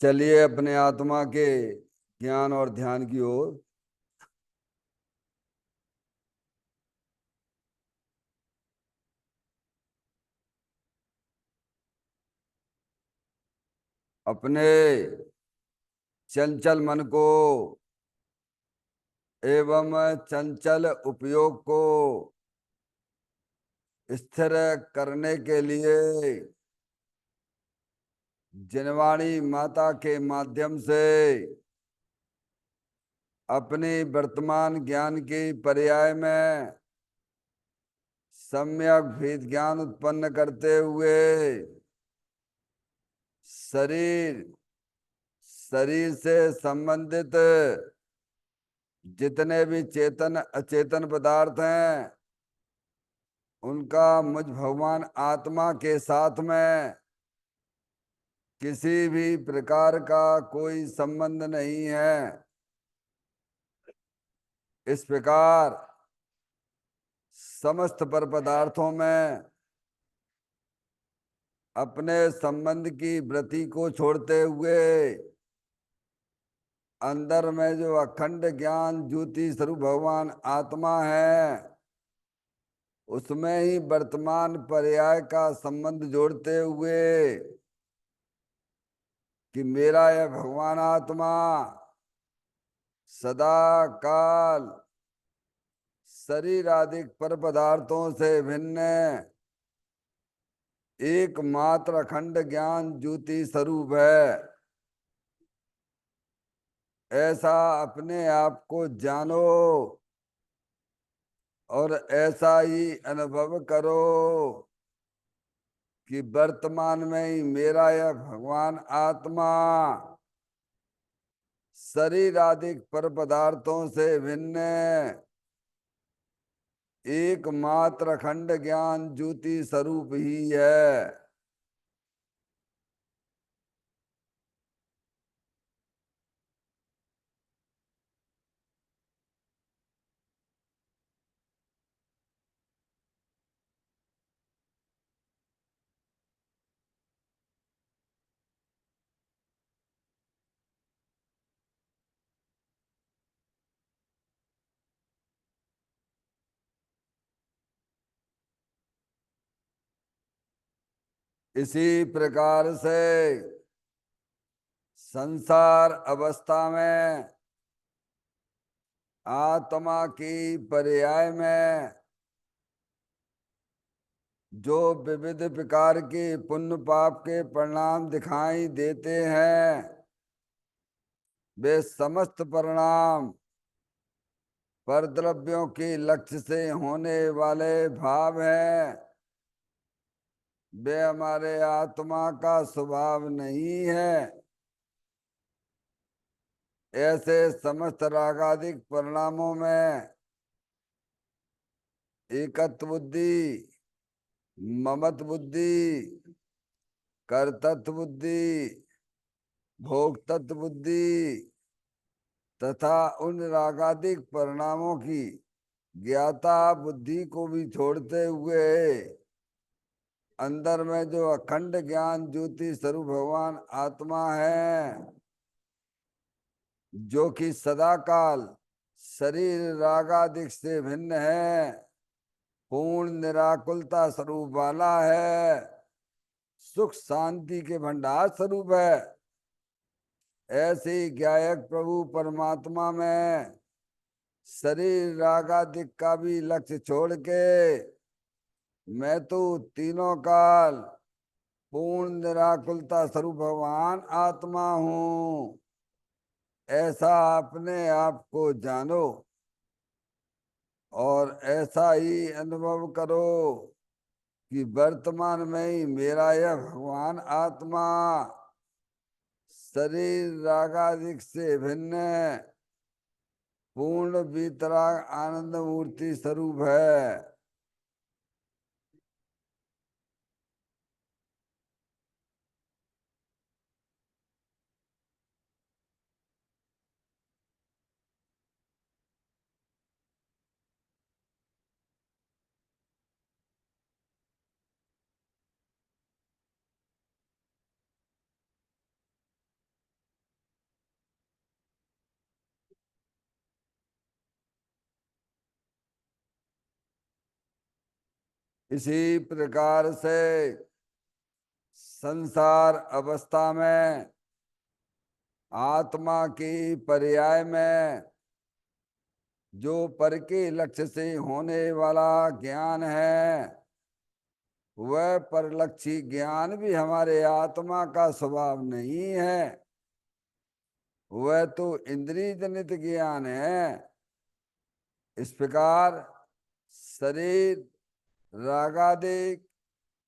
चलिए अपने आत्मा के ज्ञान और ध्यान की ओर। अपने चंचल मन को एवं चंचल उपयोग को स्थिर करने के लिए जिनवाणी माता के माध्यम से अपनी वर्तमान ज्ञान की पर्याय में सम्यक भेद ज्ञान उत्पन्न करते हुए शरीर शरीर से संबंधित जितने भी चेतन अचेतन पदार्थ हैं उनका मुझ भगवान आत्मा के साथ में किसी भी प्रकार का कोई संबंध नहीं है। इस प्रकार समस्त पर पदार्थों में अपने संबंध की वृत्ति को छोड़ते हुए अंदर में जो अखंड ज्ञान ज्योति स्वरूप भगवान आत्मा है उसमें ही वर्तमान पर्याय का संबंध जोड़ते हुए कि मेरा यह भगवान आत्मा सदा काल शरीर आदि पर पदार्थों से भिन्न एकमात्र अखंड ज्ञान ज्योति स्वरूप है। ऐसा अपने आप को जानो और ऐसा ही अनुभव करो कि वर्तमान में ही मेरा यह भगवान आत्मा शरीर आदि पर पदार्थों से भिन्न एकमात्र अखंड ज्ञान ज्योति स्वरूप ही है। इसी प्रकार से संसार अवस्था में आत्मा की पर्याय में जो विविध प्रकार के पुण्य पाप के परिणाम दिखाई देते हैं वे समस्त परिणाम पर द्रव्यों के लक्ष्य से होने वाले भाव हैं। वे हमारे आत्मा का स्वभाव नहीं है। ऐसे समस्त रागादिक परिणामों में एकत्व बुद्धि, ममत बुद्धि, कर्तृत्व बुद्धि, भोक्तृत्व बुद्धि तथा उन रागादिक परिणामों की ज्ञाता बुद्धि को भी छोड़ते हुए अंदर में जो अखंड ज्ञान ज्योति स्वरूप भगवान आत्मा है जो कि सदा काल शरीर रागादिक से भिन्न है, पूर्ण निराकुलता स्वरूप वाला है, सुख शांति के भंडार स्वरूप है। ऐसे ज्ञायक प्रभु परमात्मा में शरीर रागादिक का भी लक्ष्य छोड़ के मैं तो तीनों काल पूर्ण निराकुलता स्वरूप भगवान आत्मा हूं। ऐसा अपने आप को जानो और ऐसा ही अनुभव करो कि वर्तमान में ही मेरा यह भगवान आत्मा शरीर रागादिक से भिन्न पूर्ण वीतराग आनंद मूर्ति स्वरूप है। इसी प्रकार से संसार अवस्था में आत्मा की पर्याय में जो पर के लक्ष्य से होने वाला ज्ञान है, वह परलक्षी ज्ञान भी हमारे आत्मा का स्वभाव नहीं है। वह तो इंद्रिय जनित ज्ञान है। इस प्रकार शरीर रागादिक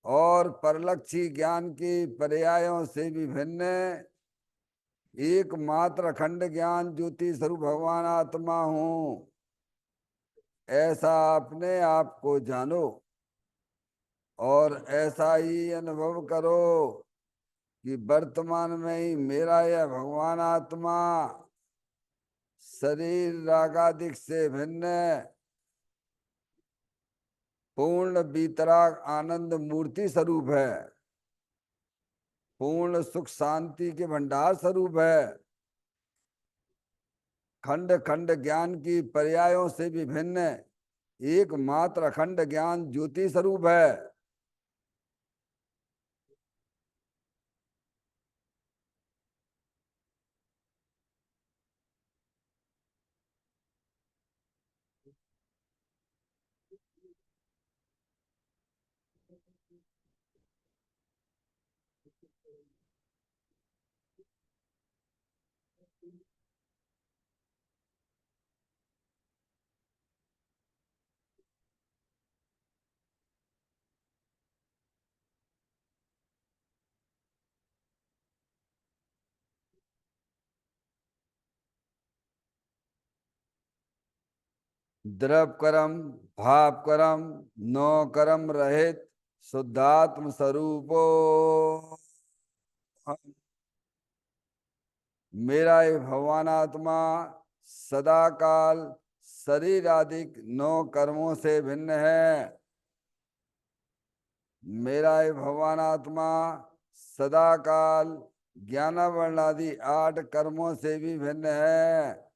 और परलक्षी ज्ञान की पर्यायों से भी भिन्न एकमात्र अखंड ज्ञान ज्योति स्वरूप भगवान आत्मा हूं, ऐसा अपने आप को जानो और ऐसा ही अनुभव करो कि वर्तमान में ही मेरा यह भगवान आत्मा शरीर रागादिक से भिन्न पूर्ण बीतराग आनंद मूर्ति स्वरूप है, पूर्ण सुख शांति के भंडार स्वरूप है, खंड खंड ज्ञान की पर्यायों से भी भिन्न एकमात्र अखंड ज्ञान ज्योति स्वरूप है। द्रव कर्म भाव कर्म नौ कर्म रहित शुद्धात्म स्वरूपो मेरा ये भगवान आत्मा सदा काल शरीर आदि नौ कर्मों से भिन्न है। मेरा ये भगवान आत्मा सदा काल ज्ञान वर्ण आदि 8 कर्मों से भी भिन्न है।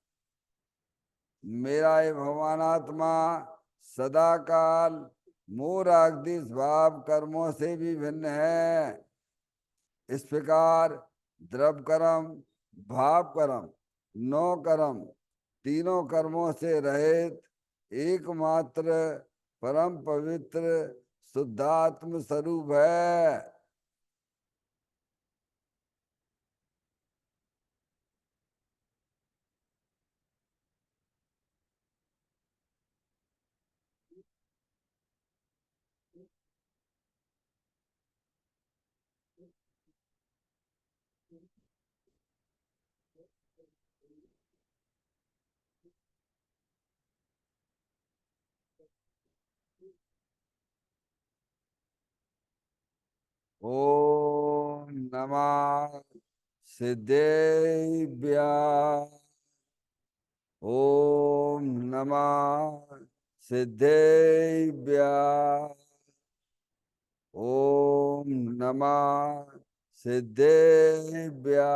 मेरा ये भगवान आत्मा सदा काल मोर आदि भाव कर्मों से भी भिन्न है। इस प्रकार द्रव कर्म भाव कर्म नौ कर्म तीनों कर्मों से रहित एकमात्र परम पवित्र शुद्धात्म स्वरूप है। ओम नमः सिद्धेभ्य। ओम नमः सिद्धेभ्य। ओम नमः सिद्धेभ्य।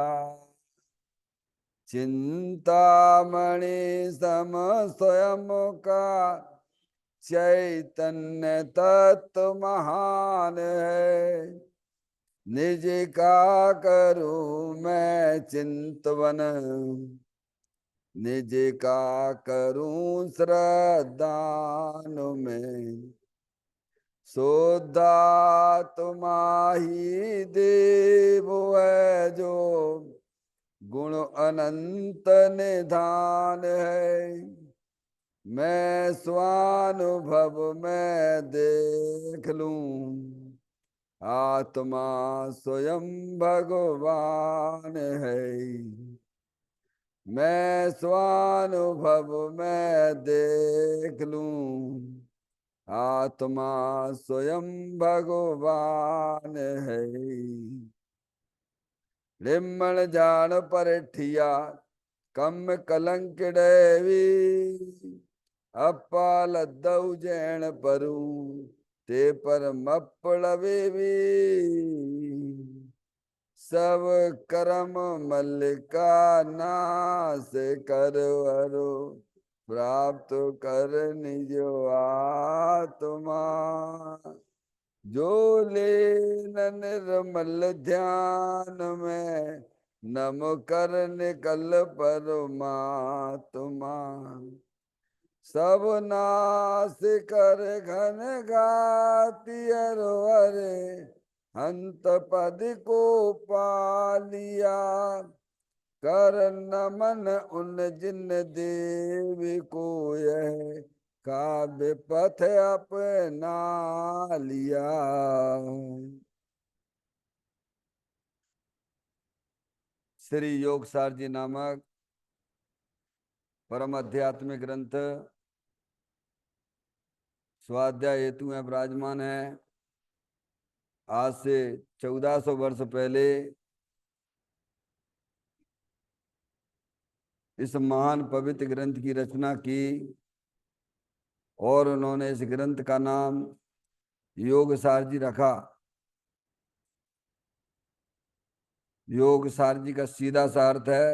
चिंतामणि सम स्वयं का चैतन्य तत्व महान है। निज का करूं मैं चिंतवन, निज का करूं श्रद्धान में। शुद्धात्मा ही देव है जो गुण अनंत निधान है। मैं स्वानुभव में देख लूं आत्मा स्वयं भगवान है। मैं स्वानुभव में देख लूं आत्मा स्वयं भगवान है। रिमण जान परठिया कम कलंक डेवी, अपाल दऊ जैन परू ते पर मपड़वे भी। सब कर्म मल्लिका नाश करवरो, प्राप्त कर निज आत्मा। जो लीन निर्मल ध्यान में नम कर निकल परमात्मा, सब नाश कर घन घाति हरे, हंत पद को पालिया, कर नमन उन जिन देव को यह काव्य पथ अपना लिया। श्री योगसार जी नामक परम आध्यात्मिक ग्रंथ स्वाध्याय हेतु में विराजमान है। आज से 1400 वर्ष पहले इस महान पवित्र ग्रंथ की रचना की और उन्होंने इस ग्रंथ का नाम योगसार जी रखा। योगसार जी का सीधा सा अर्थ है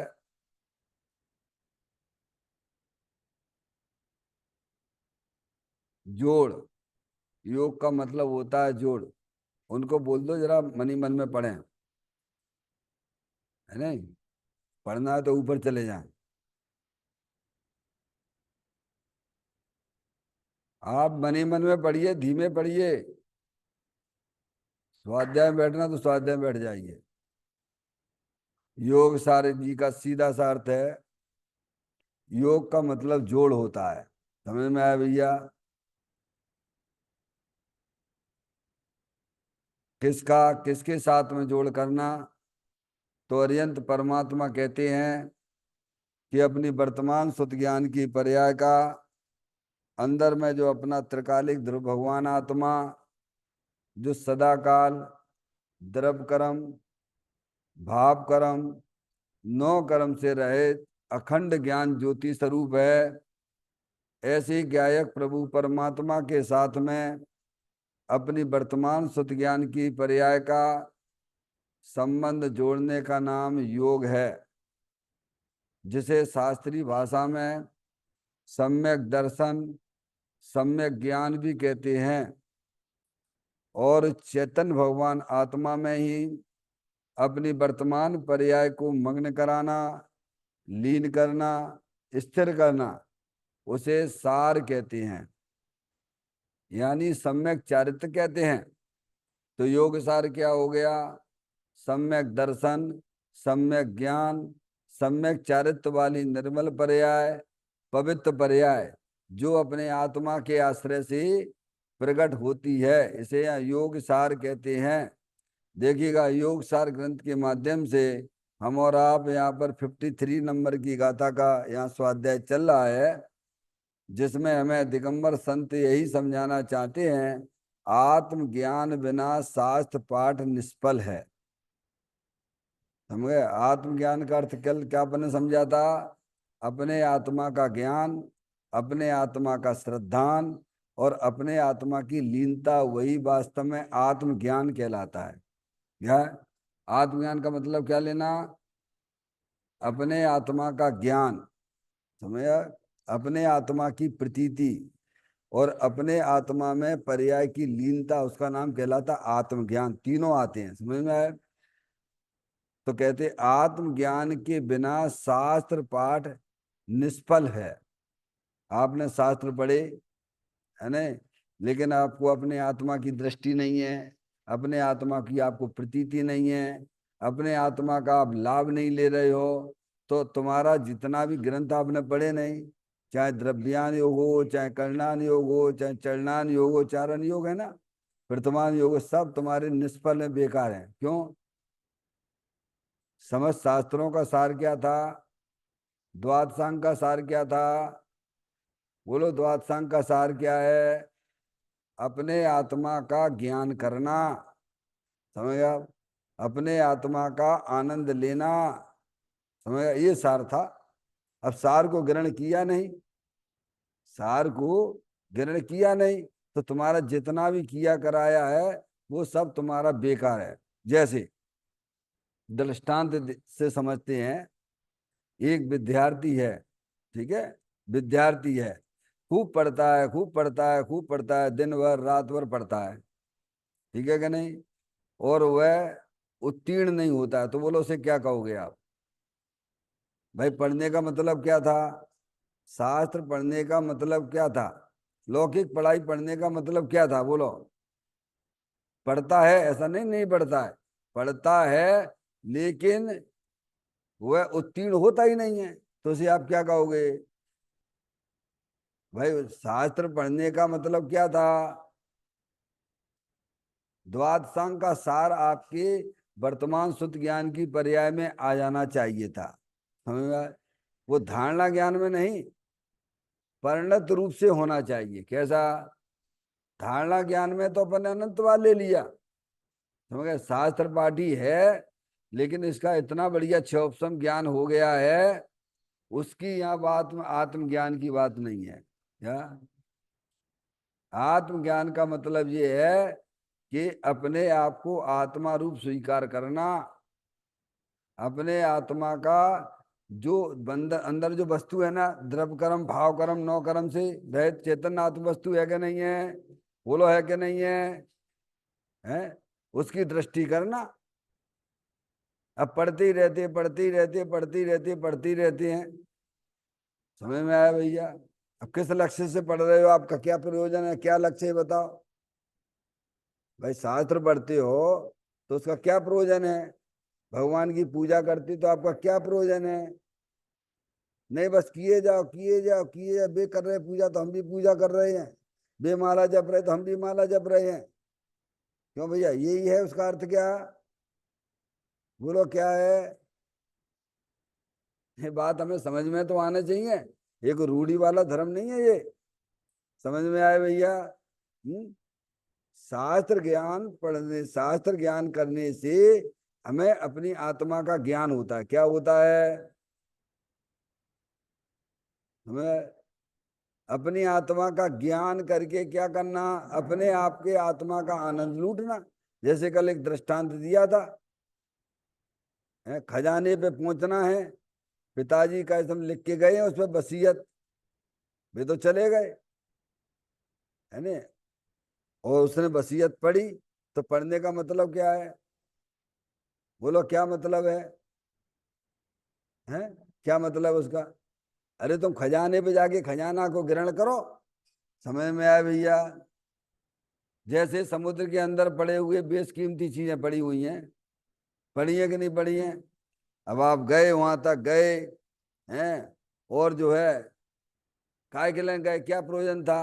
जोड़। योग का मतलब होता है जोड़। उनको बोल दो जरा मनी मन में पढ़ें, है नहीं? पढ़ना है तो ऊपर चले जाएं। आप मनी मन में पढ़िए, धीमे पढ़िए। स्वाध्याय में बैठना तो स्वाध्याय में बैठ जाइए। योग सार जी का सीधा सा अर्थ है, योग का मतलब जोड़ होता है। समझ में आया भैया? किसका किसके साथ में जोड़ करना? तो अरिहंत परमात्मा कहते हैं कि अपनी वर्तमान सुत ज्ञान की पर्याय का अंदर में जो अपना त्रिकालिक ध्रुव भगवान आत्मा, जो सदाकाल द्रव कर्म भाव कर्म नौ कर्म से रहित अखंड ज्ञान ज्योति स्वरूप है, ऐसे ही ज्ञायक प्रभु परमात्मा के साथ में अपनी वर्तमान सुत ज्ञान की पर्याय का संबंध जोड़ने का नाम योग है, जिसे शास्त्रीय भाषा में सम्यक दर्शन सम्यक ज्ञान भी कहते हैं। और चैतन्य भगवान आत्मा में ही अपनी वर्तमान पर्याय को मग्न कराना, लीन करना, स्थिर करना, उसे सार कहते हैं, यानी सम्यक चारित्र कहते हैं। तो योग सार क्या हो गया? सम्यक दर्शन, सम्यक ज्ञान, सम्यक चारित्र वाली निर्मल पर्याय, पवित्र पर्याय, जो अपने आत्मा के आश्रय से प्रकट होती है, इसे योग सार कहते हैं। देखिएगा, योग सार ग्रंथ के माध्यम से हम और आप यहाँ पर 53 नंबर की गाथा का यहाँ स्वाध्याय चल रहा है, जिसमें हमें दिगंबर संत यही समझाना चाहते हैं, आत्मज्ञान बिना शास्त्र पाठ निष्फल है। समझे? आत्मज्ञान का अर्थ कल क्या आपने समझा था? अपने आत्मा का ज्ञान, अपने आत्मा का श्रद्धान और अपने आत्मा की लीनता, वही वास्तव में आत्मज्ञान कहलाता है। यह आत्मज्ञान का मतलब क्या लेना? अपने आत्मा का ज्ञान, समझ? अपने आत्मा की प्रतीति और अपने आत्मा में पर्याय की लीनता, उसका नाम कहलाता आत्मज्ञान। तीनों आते हैं, समझ में आए? तो कहते आत्मज्ञान के बिना शास्त्र पाठ निष्फल है। आपने शास्त्र पढ़े, है ना, लेकिन आपको अपने आत्मा की दृष्टि नहीं है, अपने आत्मा की आपको प्रतीति नहीं है, अपने आत्मा का आप लाभ नहीं ले रहे हो, तो तुम्हारा जितना भी ग्रंथ आपने पढ़े नहीं, चाहे द्रव्यान योग हो, चाहे करणान योग हो, चाहे चरणान योग हो, चारण योग है ना, वर्तमान योग, सब तुम्हारे निष्फल में बेकार हैं। क्यों? समस्त शास्त्रों का सार क्या था? द्वादशांग का सार क्या था? बोलो, द्वादशांग का सार क्या है? अपने आत्मा का ज्ञान करना, समझ गया? अपने आत्मा का आनंद लेना, समझ गया? ये सार था। अब सार को ग्रहण किया नहीं, सार को ग्रहण किया नहीं, तो तुम्हारा जितना भी किया कराया है वो सब तुम्हारा बेकार है। जैसे दृष्टांत से समझते हैं, एक विद्यार्थी है, ठीक है, विद्यार्थी है, खूब पढ़ता है, खूब पढ़ता है, खूब पढ़ता है, दिन भर रात भर पढ़ता है, ठीक है कि नहीं, और वह उत्तीर्ण नहीं होता है, तो बोलो उसे क्या कहोगे आप? भाई पढ़ने का मतलब क्या था? शास्त्र पढ़ने का मतलब क्या था? लौकिक पढ़ाई पढ़ने का मतलब क्या था, बोलो? पढ़ता है ऐसा नहीं, नहीं पढ़ता है, पढ़ता है, लेकिन वह उत्तीर्ण होता ही नहीं है, तो उसे आप क्या कहोगे? भाई शास्त्र पढ़ने का मतलब क्या था? द्वादशांग का सार आपके वर्तमान शुद्ध ज्ञान की पर्याय में आ जाना चाहिए था, समझ में आया? वो धारणा ज्ञान में नहीं, परिणत रूप से होना चाहिए। कैसा? धारणा ज्ञान में तो अपन ने अनंतवाद ले लिया, समझ गए? शास्त्र पाठी है, लेकिन इसका इतना बढ़िया क्षोभसम ज्ञान हो गया है, उसकी यहाँ बात में आत्मज्ञान की बात नहीं है। क्या? आत्मज्ञान का मतलब ये है कि अपने आप को आत्मा रूप स्वीकार करना, अपने आत्मा का जो बंदर अंदर जो वस्तु है ना, द्रव्य कर्म भाव कर्म नौ कर्म से रहित चेतन आत्म वस्तु है कि नहीं है? बोलो है कि नहीं है? है, उसकी दृष्टि करना। अब पढ़ती रहती है, पढ़ती रहती है, पढ़ती रहती है, पढ़ती रहती है, समझ में आया भैया? अब किस लक्ष्य से पढ़ रहे हो, आपका क्या प्रयोजन है, क्या लक्ष्य है बताओ? भाई शास्त्र पढ़ते हो तो उसका क्या प्रयोजन है? भगवान की पूजा करती तो आपका क्या प्रयोजन है? नहीं बस किए जाओ किए जाओ किए जाओ, बे कर रहे पूजा तो हम भी पूजा कर रहे हैं, बे माला जप रहे तो हम भी माला जप रहे हैं। क्यों भैया, यही है उसका अर्थ क्या? बोलो क्या है? ये बात हमें समझ में तो आना चाहिए, एक रूढ़ी वाला धर्म नहीं है ये। समझ में आए भैया? शास्त्र ज्ञान पढ़ने, शास्त्र ज्ञान करने से हमें अपनी आत्मा का ज्ञान होता है। क्या होता है? हमें अपनी आत्मा का ज्ञान करके क्या करना? अपने आप के आत्मा का आनंद लूटना। जैसे कल एक दृष्टांत दिया था, खजाने पे पहुंचना है, पिताजी का इसम लिख के गए हैं उस पर वसीयत, वे तो चले गए, है ना? और उसने वसीयत पढ़ी, तो पढ़ने का मतलब क्या है? बोलो क्या मतलब है? हैं? क्या मतलब उसका? अरे तुम खजाने पे जाके खजाना को ग्रहण करो। समझ में आया भैया? जैसे समुद्र के अंदर पड़े हुए बेशकीमती चीजें पड़ी हुई हैं, पड़ी है कि नहीं पड़ी हैं? अब आप गए वहां तक गए हैं, और जो है काय के लिए गए, क्या प्रयोजन था?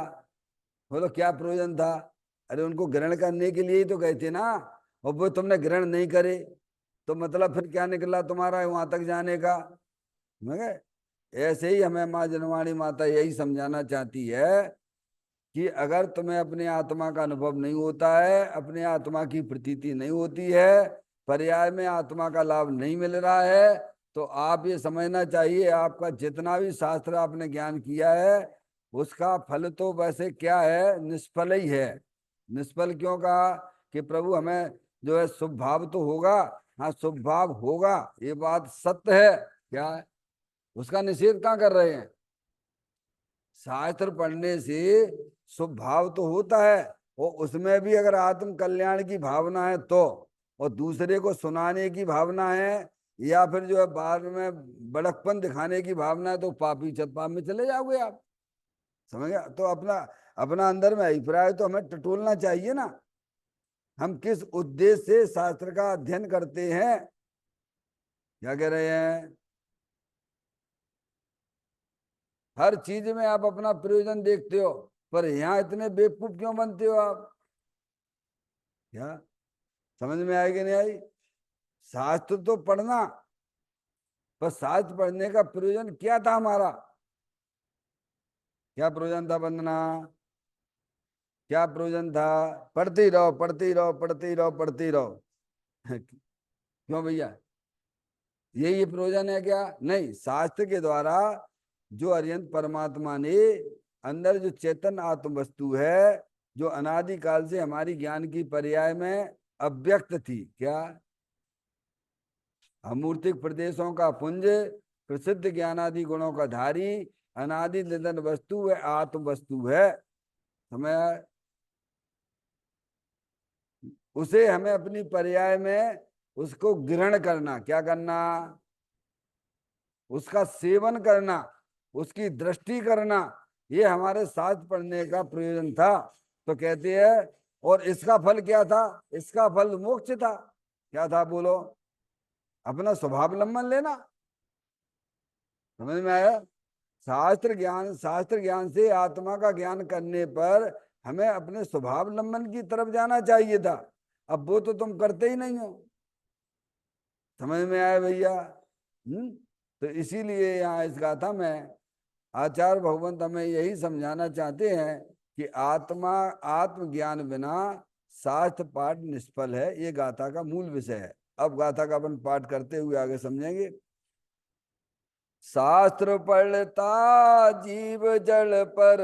बोलो क्या प्रयोजन था? अरे उनको ग्रहण करने के लिए ही तो गए थे ना, और वो तुमने ग्रहण नहीं करे, तो मतलब फिर क्या निकला तुम्हारा वहां तक जाने का? मगर ऐसे ही हमें माँ जनवाणी माता यही समझाना चाहती है कि अगर तुम्हें अपने आत्मा का अनुभव नहीं होता है, अपने आत्मा की प्रतीति नहीं होती है, पर्याय में आत्मा का लाभ नहीं मिल रहा है, तो आप ये समझना चाहिए आपका जितना भी शास्त्र आपने ज्ञान किया है, उसका फल तो वैसे क्या है, निष्फल ही है। निष्फल क्यों कहा? कि प्रभु हमें जो है शुभ भाव तो होगा, हाँ शुभ भाव होगा, ये बात सत्य है, क्या है? उसका निषेध कहाँ कर रहे हैं? शास्त्र पढ़ने से शुभ भाव तो होता है, और उसमें भी अगर आत्म कल्याण की भावना है तो, और दूसरे को सुनाने की भावना है, या फिर जो है बाद में बड़कपन दिखाने की भावना है, तो पापी पाप में चले जाओगे आप। समझ गया? तो अपना अपना अंदर में अभिप्राय तो हमें टटोलना चाहिए ना, हम किस उद्देश्य से शास्त्र का अध्ययन करते हैं। क्या कह रहे हैं? हर चीज में आप अपना प्रयोजन देखते हो, पर यहाँ इतने बेवकूफ क्यों बनते हो आप? क्या समझ में आएगी नहीं आई? शास्त्र तो पढ़ना, पर शास्त्र पढ़ने का प्रयोजन क्या था हमारा? क्या प्रयोजन था वंदना? क्या प्रयोजन था? पढ़ती रहो पढ़ती रहो पढ़ती रहो पढ़ती रहो। क्यों भैया, ये प्रयोजन है क्या? नहीं, शास्त्र के द्वारा जो अरिहंत परमात्मा ने अंदर जो चेतन आत्म वस्तु है, जो अनादिकाल से हमारी ज्ञान की पर्याय में अव्यक्त थी, क्या अमूर्तिक प्रदेशों का पुंज, प्रसिद्ध ज्ञानादि गुणों का धारी, अनादि निधन वस्तु है, आत्म वस्तु है। समय उसे हमें अपनी पर्याय में उसको ग्रहण करना, क्या करना, उसका सेवन करना, उसकी दृष्टि करना, ये हमारे शास्त्र पढ़ने का प्रयोजन था। तो कहते हैं, और इसका फल क्या था, इसका फल मोक्ष था। क्या था बोलो, अपना स्वभावलंबन लेना। समझ में आया? शास्त्र ज्ञान से आत्मा का ज्ञान करने पर हमें अपने स्वभावलंबन की तरफ जाना चाहिए था। अब वो तो तुम करते ही नहीं हो। समझ में आया भैया? तो इसीलिए यहाँ इस गाथा में आचार्य भगवंत हमें यही समझाना चाहते हैं कि आत्मा आत्मज्ञान बिना शास्त्र पाठ निष्फल है। ये गाथा का मूल विषय है। अब गाथा का अपन पाठ करते हुए आगे समझेंगे। शास्त्र पढ़ता जीव जड़ पर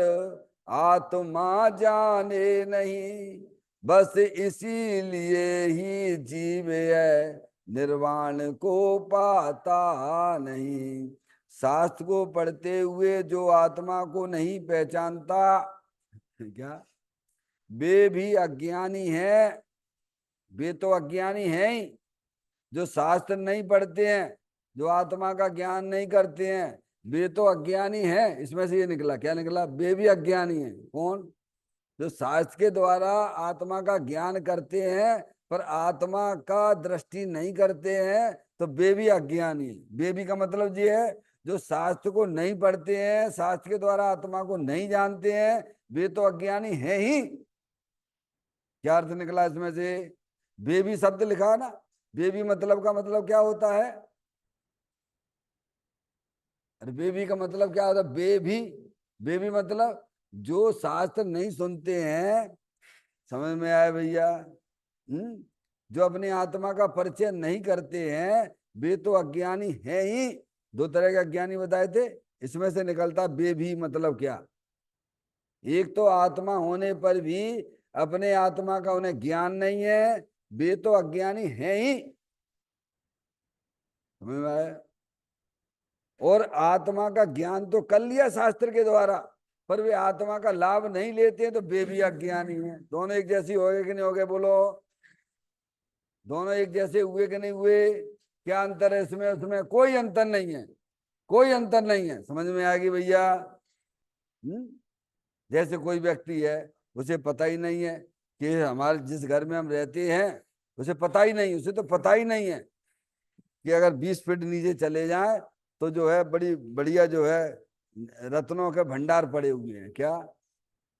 आत्मा जाने नहीं, बस इसीलिए ही जीव है निर्वाण को पाता नहीं। शास्त्र को पढ़ते हुए जो आत्मा को नहीं पहचानता, क्या वे भी अज्ञानी है। वे तो अज्ञानी हैं ही, जो शास्त्र नहीं पढ़ते हैं, जो आत्मा का ज्ञान नहीं करते हैं, वे तो अज्ञानी हैं। इसमें से ये निकला, क्या निकला, वे भी अज्ञानी हैं। कौन? जो शास्त्र के द्वारा आत्मा का ज्ञान करते हैं पर आत्मा का दृष्टि नहीं करते हैं, तो वे भी अज्ञानी है। वे भी का मतलब ये है, जो शास्त्र को नहीं पढ़ते हैं, शास्त्र के द्वारा आत्मा को नहीं जानते हैं, वे तो अज्ञानी है ही। क्या अर्थ निकला इसमें से? वे भी शब्द लिखा है ना, वे भी मतलब का मतलब क्या होता है? अरे बेबी का मतलब क्या होता है? बेबी मतलब जो शास्त्र नहीं सुनते हैं। समझ में आया भैया? जो अपनी आत्मा का परिचय नहीं करते हैं, वे तो अज्ञानी है ही। दो तरह के अज्ञानी बताए थे, इसमें से निकलता बेबी मतलब क्या। एक तो आत्मा होने पर भी अपने आत्मा का उन्हें ज्ञान नहीं है, वे तो अज्ञानी है ही। समझ में आया? और आत्मा का ज्ञान तो कर लिया शास्त्र के द्वारा, पर वे आत्मा का लाभ नहीं लेते हैं, तो वे भी अज्ञानी हैं। दोनों एक जैसी हो गए कि नहीं हो गए बोलो? दोनों एक जैसे हुए कि नहीं हुए? क्या अंतर है इसमें? उसमें कोई अंतर नहीं है, कोई अंतर नहीं है। समझ में आएगी भैया? जैसे कोई व्यक्ति है, उसे पता ही नहीं है कि हमारे जिस घर में हम रहते हैं, उसे पता ही नहीं, उसे तो पता ही नहीं है कि अगर 20 फीट नीचे चले जाए तो जो है बड़ी बढ़िया जो है रत्नों के भंडार पड़े हुए हैं। क्या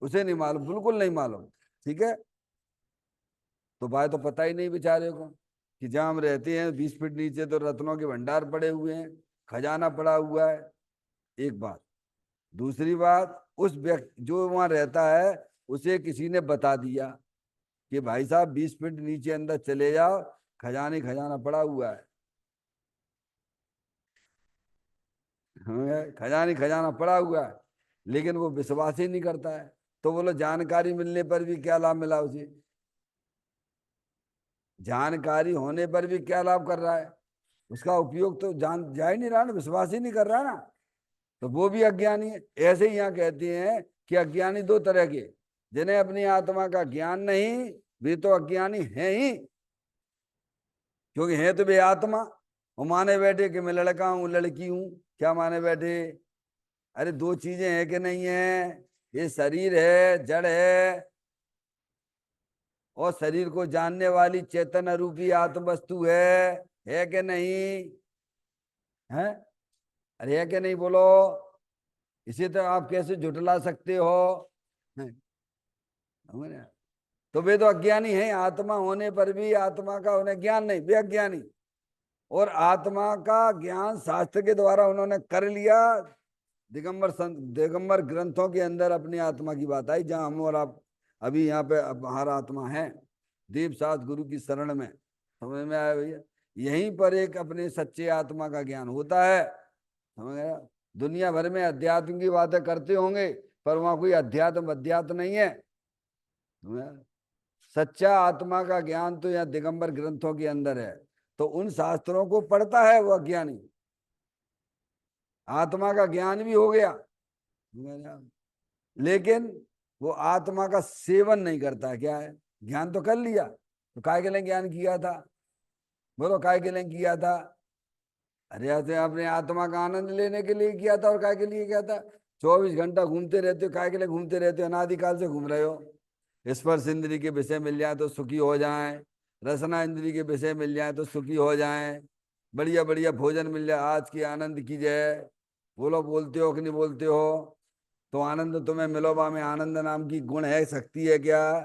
उसे नहीं मालूम? बिल्कुल नहीं मालूम। ठीक है, तो भाई तो पता ही नहीं बेचारे को कि जहां हम रहते हैं 20 फीट नीचे तो रत्नों के भंडार पड़े हुए हैं, खजाना पड़ा हुआ है। एक बात। दूसरी बात, उस व्यक्ति जो वहां रहता है, उसे किसी ने बता दिया कि भाई साहब 20 फीट नीचे अंदर चले जाओ, खजाने खजाना पड़ा हुआ है। खजाने खजाना पड़ा हुआ है, लेकिन वो विश्वास ही नहीं करता है। तो बोलो जानकारी मिलने पर भी क्या लाभ मिला उसे? जानकारी होने पर भी क्या लाभ कर रहा है? उसका उपयोग तो जान जा ही नहीं रहा ना, विश्वास ही नहीं कर रहा ना, तो वो भी अज्ञानी है। ऐसे ही यहाँ कहते हैं कि अज्ञानी दो तरह के, जिन्हें अपनी आत्मा का ज्ञान नहीं, वे तो अज्ञानी हैं ही। क्योंकि है तो वे आत्मा। वो माने बैठे कि मैं लड़का हूं लड़की हूं। क्या माने बैठे? अरे दो चीजें हैं कि नहीं है? ये शरीर है, जड़ है, और शरीर को जानने वाली चैतन्य रूपी आत्म वस्तु है कि नहीं? है? अरे है कि नहीं बोलो? इसे तो आप कैसे झुटला सकते हो? हैं? समझ रहे हैं? तो वे तो अज्ञानी हैं। आत्मा होने पर भी आत्मा का उन्हें ज्ञान नहीं, वे अज्ञानी। और आत्मा का ज्ञान शास्त्र के द्वारा उन्होंने कर लिया। दिगंबर ग्रंथों के अंदर अपनी आत्मा की बात आई, जहां हम और आप अभी यहाँ पे हमारा आत्मा है दीप सात गुरु की शरण में। समझ में आया भैया? यहीं पर एक अपने सच्चे आत्मा का ज्ञान होता है। समझ गया? दुनिया भर में अध्यात्म की बातें करते होंगे, पर वहां कोई अध्यात्म अध्यात्म नहीं है। समझ गया? सच्चा आत्मा का ज्ञान तो यहाँ दिगंबर ग्रंथों के अंदर है। तो उन शास्त्रों को पढ़ता है वो अज्ञानी, आत्मा का ज्ञान भी हो गया, लेकिन वो आत्मा का सेवन नहीं करता है। क्या है? ज्ञान तो कर लिया, तो काय के लिए ज्ञान किया था? बोलो काय के लिए किया था? अरे ऐसे अपने आत्मा का आनंद लेने के लिए किया था। और काय के लिए किया था? 24 घंटा घूमते रहते हो, काय के लिए घूमते रहते हो? अनादिकाल से घूम रहे हो। स्पर्श इंद्री के विषय मिल जाए तो सुखी हो जाएं, रसना इंद्री के विषय मिल जाए तो सुखी हो जाएं, बढ़िया बढ़िया भोजन मिल जाए, आज की आनंद की जय। बोलो, बोलते हो कि नहीं बोलते हो? तो आनंद तुम्हें मिलोबा में आनंद नाम की गुण है, शक्ति है क्या?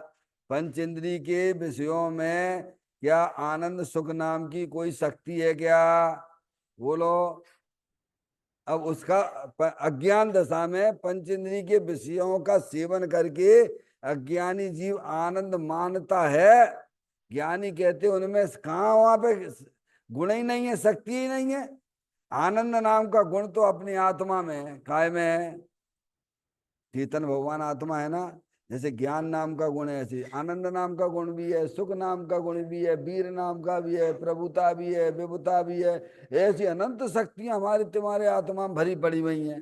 पंच इंद्री के विषयों में क्या आनंद सुख नाम की कोई शक्ति है क्या? बोलो। अब उसका अज्ञान दशा में पंच इंद्री के विषयों का सेवन करके अज्ञानी जीव आनंद मानता है। ज्ञानी कहते उनमें कहाँ वहां पे गुण ही नहीं है, शक्ति ही नहीं है। आनंद नाम का गुण तो अपनी आत्मा में है। काय में है? चेतन भगवान आत्मा है ना। जैसे ज्ञान नाम का गुण है, ऐसे आनंद नाम का गुण भी है, सुख नाम का गुण भी है, वीर नाम का भी है, प्रभुता भी है, विभुता भी है। ऐसी अनंत शक्तियां हमारे तुम्हारे आत्मा में भरी पड़ी हुई हैं।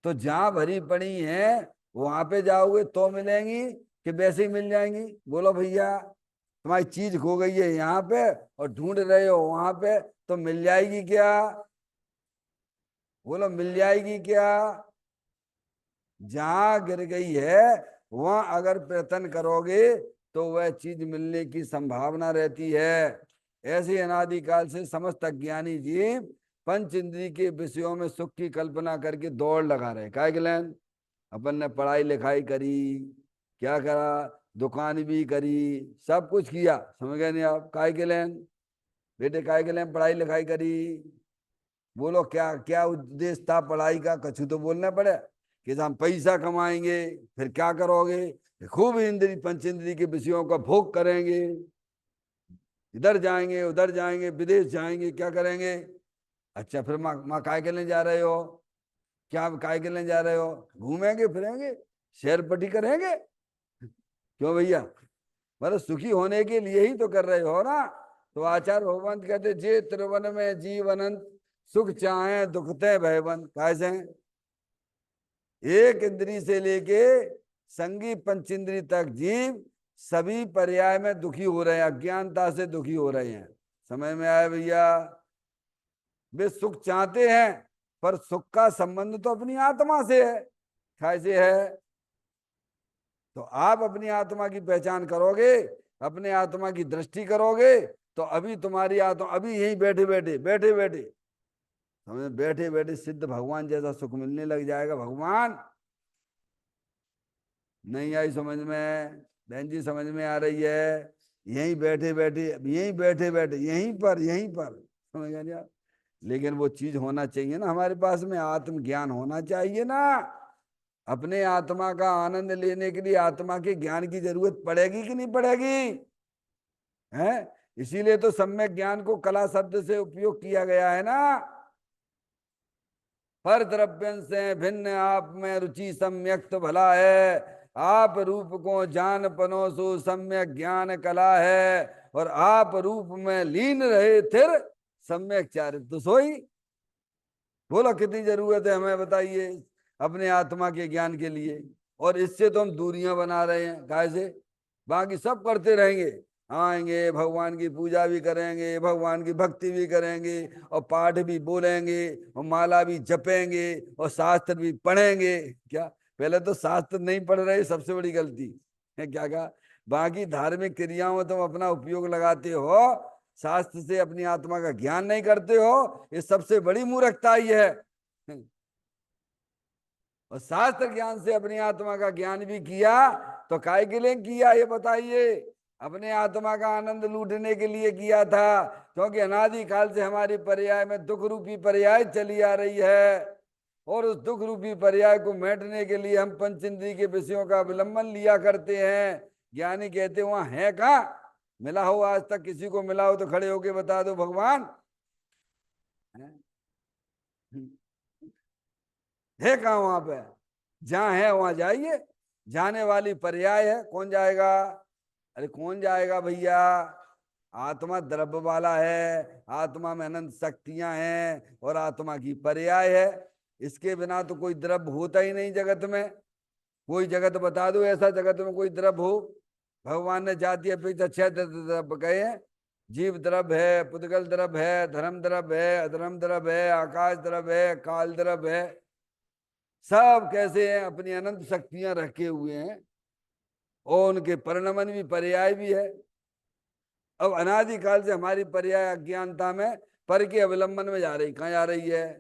तो जहां भरी पड़ी हैं वहां पे जाओगे तो मिलेंगी कि वैसे ही मिल जाएंगी? बोलो भैया। तुम्हारी चीज खो गई है यहाँ पे और ढूंढ रहे हो वहां पे, तो मिल जाएगी क्या? बोलो, मिल जाएगी क्या? जहां गिर गई है वहां अगर प्रयत्न करोगे तो वह चीज मिलने की संभावना रहती है। ऐसे अनादिकाल से समस्त अज्ञानी जीव पंच इंद्री के विषयों में सुख की कल्पना करके दौड़ लगा रहे। काय के लिए? अपन ने पढ़ाई लिखाई करी, क्या करा, दुकान भी करी, सब कुछ किया, समझ गए नहीं आप? काय के लिए? बेटे काय के लिए पढ़ाई लिखाई करी? बोलो, क्या क्या उद्देश्य था पढ़ाई का? कछु तो बोलना पड़े कि हम पैसा कमाएंगे। फिर क्या करोगे? खूब इंद्री पंच इंद्री के विषयों का भोग करेंगे, इधर जाएंगे उधर जाएंगे, विदेश जाएंगे, क्या करेंगे? अच्छा, फिर माँ काय के लिए जा रहे हो? क्या काय के लिए जा रहे हो? घूमेंगे फिरेंगे, शेर पटी करेंगे। क्यों भैया? मतलब सुखी होने के लिए ही तो कर रहे हो ना। तो आचार्य भगवंत कहते जे त्रिवन में जीव अनंत सुख चाहे दुखते भयवन। कैसे? एक इंद्री से लेके संगी पंच इंद्री तक जीव सभी पर्याय में दुखी हो रहे हैं, अज्ञानता से दुखी हो रहे हैं। समझ में आया भैया? वे सुख चाहते हैं पर सुख का संबंध तो अपनी आत्मा से है। कैसे है? तो आप अपनी आत्मा की पहचान करोगे, अपने आत्मा की दृष्टि करोगे, तो अभी तुम्हारी आत्मा अभी यहीं बैठे बैठे बैठे बैठे समझ, बैठे बैठे सिद्ध भगवान जैसा सुख मिलने लग जाएगा। भगवान नहीं आई समझ में? बहन जी समझ में आ रही है? यहीं बैठे बैठे, यहीं बैठे बैठे, यहीं पर समझ गए आप? लेकिन वो चीज होना चाहिए ना हमारे पास में, आत्मज्ञान होना चाहिए ना। अपने आत्मा का आनंद लेने के लिए आत्मा के ज्ञान की जरूरत पड़ेगी कि नहीं पड़ेगी? है। इसीलिए तो सम्यक ज्ञान को कला शब्द से उपयोग किया गया है ना। पर द्रव्यन से भिन्न आप में रुचि सम्यक तो भला है, आप रूप को जान पनो सो सम्यक ज्ञान कला है, और आप रूप में लीन रहे थिर सम्यक चारित्र सोई। बोलो, कितनी जरूरत है हमें बताइए अपने आत्मा के ज्ञान के लिए? और इससे तो हम दूरियां बना रहे हैं। कैसे? बाकी सब करते रहेंगे, आएंगे भगवान की पूजा भी करेंगे, भगवान की भक्ति भी करेंगे, और पाठ भी बोलेंगे, और माला भी जपेंगे, और शास्त्र भी पढ़ेंगे। क्या? पहले तो शास्त्र नहीं पढ़ रहे, सबसे बड़ी गलती है। क्या कहा? बाकी धार्मिक क्रियाओं में तुम अपना उपयोग लगाते हो, शास्त्र से अपनी आत्मा का ज्ञान नहीं करते हो, ये सबसे बड़ी मूर्खता ही है। और शास्त्र ज्ञान से अपनी आत्मा का ज्ञान भी किया तो काय के लिए किया ये बताइए? अपने आत्मा का आनंद लूटने के लिए किया था, क्योंकि अनादि काल से हमारी पर्याय में दुख रूपी पर्याय चली आ रही है, और उस दुख रूपी पर्याय को मेटने के लिए हम पंचेंद्रिय के विषयों का अवलंबन लिया करते हैं। ज्ञानी कहते वहां है कहाँ? मिला हो आज तक किसी को? मिला हो तो खड़े होके बता दो भगवान। है कहाँ वहां पे? जहां है वहां जाइए। जाने वाली पर्याय है, कौन जाएगा? अरे कौन जाएगा भैया? आत्मा द्रव्य वाला है, आत्मा में अनंत शक्तियां हैं, और आत्मा की पर्याय है। इसके बिना तो कोई द्रव्य होता ही नहीं जगत में। कोई जगत बता दो ऐसा जगत में कोई द्रव्य हो? भगवान ने जाति अपेक्षा 6 द्रव्य कहे हैं। जीव द्रव्य है, पुद्गल द्रव्य है, धर्म द्रव्य है, अधर्म द्रव्य है, आकाश द्रव्य है, काल द्रव्य है। सब कैसे हैं, अपनी अनंत शक्तियां रखे हुए हैं और उनके परिणमन भी पर्याय भी है। अब अनादिकाल से हमारी पर्याय अज्ञानता में पर के अवलंबन में जा रही, कहाँ जा रही है?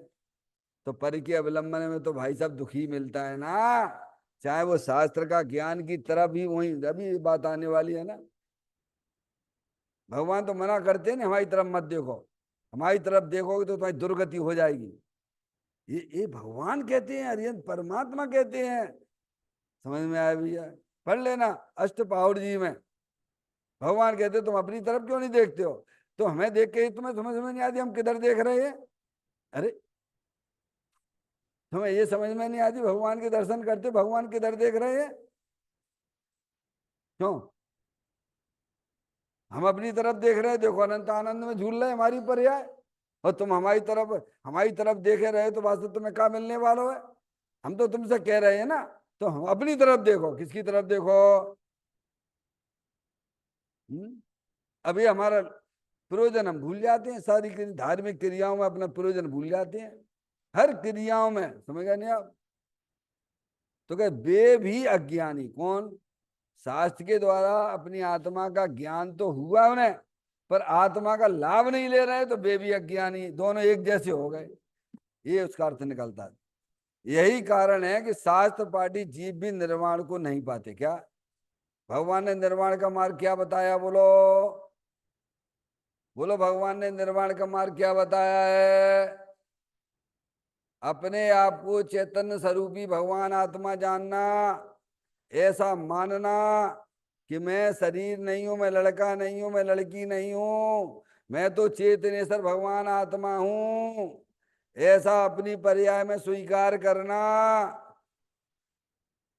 तो पर के अवलंबन में तो भाई साहब दुखी मिलता है ना। चाहे वो शास्त्र का ज्ञान की तरफ ही वही अभी बात आने वाली है ना। भगवान तो मना करते हैं ना, हमारी तरफ मत देखो, हमारी तरफ देखोगे तो तुम्हारी दुर्गति हो जाएगी। ये भगवान कहते हैं, अरियंत परमात्मा कहते हैं। समझ में आया भैया? पढ़ लेना अष्टपहर जी में। भगवान कहते तुम अपनी तरफ क्यों नहीं देखते हो? तो हमें देख के तुम्हें समझ में नहीं आती हम किधर देख रहे हैं? अरे तुम्हें ये समझ में नहीं आती भगवान के दर्शन करते भगवान किधर देख रहे हैं? क्यों? हम अपनी तरफ देख रहे हैं, देखो अनंत आनंद में झूल रहे हमारी पर्याय, और तुम हमारी तरफ देखे रहे तो वास्तव तुम्हें क्या मिलने वाला है? हम तो तुमसे कह रहे हैं ना, तो हम अपनी तरफ देखो। किसकी तरफ देखो? अभी हमारा प्रयोजन हम भूल जाते हैं, सारी धार्मिक क्रियाओं में अपना प्रयोजन भूल जाते हैं, हर क्रियाओं में। समझ गए नहीं आप? तो कहे वे भी अज्ञानी। कौन? शास्त्र के द्वारा अपनी आत्मा का ज्ञान तो हुआ उन्हें, पर आत्मा का लाभ नहीं ले रहे, तो वे भी अज्ञानी। दोनों एक जैसे हो गए, ये उसका अर्थ निकलता है। यही कारण है कि शास्त्र पाठी जीव भी निर्वाण को नहीं पाते। क्या भगवान ने निर्वाण का मार्ग क्या बताया? बोलो बोलो, भगवान ने निर्वाण का मार्ग क्या बताया है? अपने आप को चैतन्य स्वरूपी भगवान आत्मा जानना, ऐसा मानना कि मैं शरीर नहीं हूं, मैं लड़का नहीं हूं, मैं लड़की नहीं हूं, मैं तो चेतनेश्वर भगवान आत्मा हूं, ऐसा अपनी पर्याय में स्वीकार करना।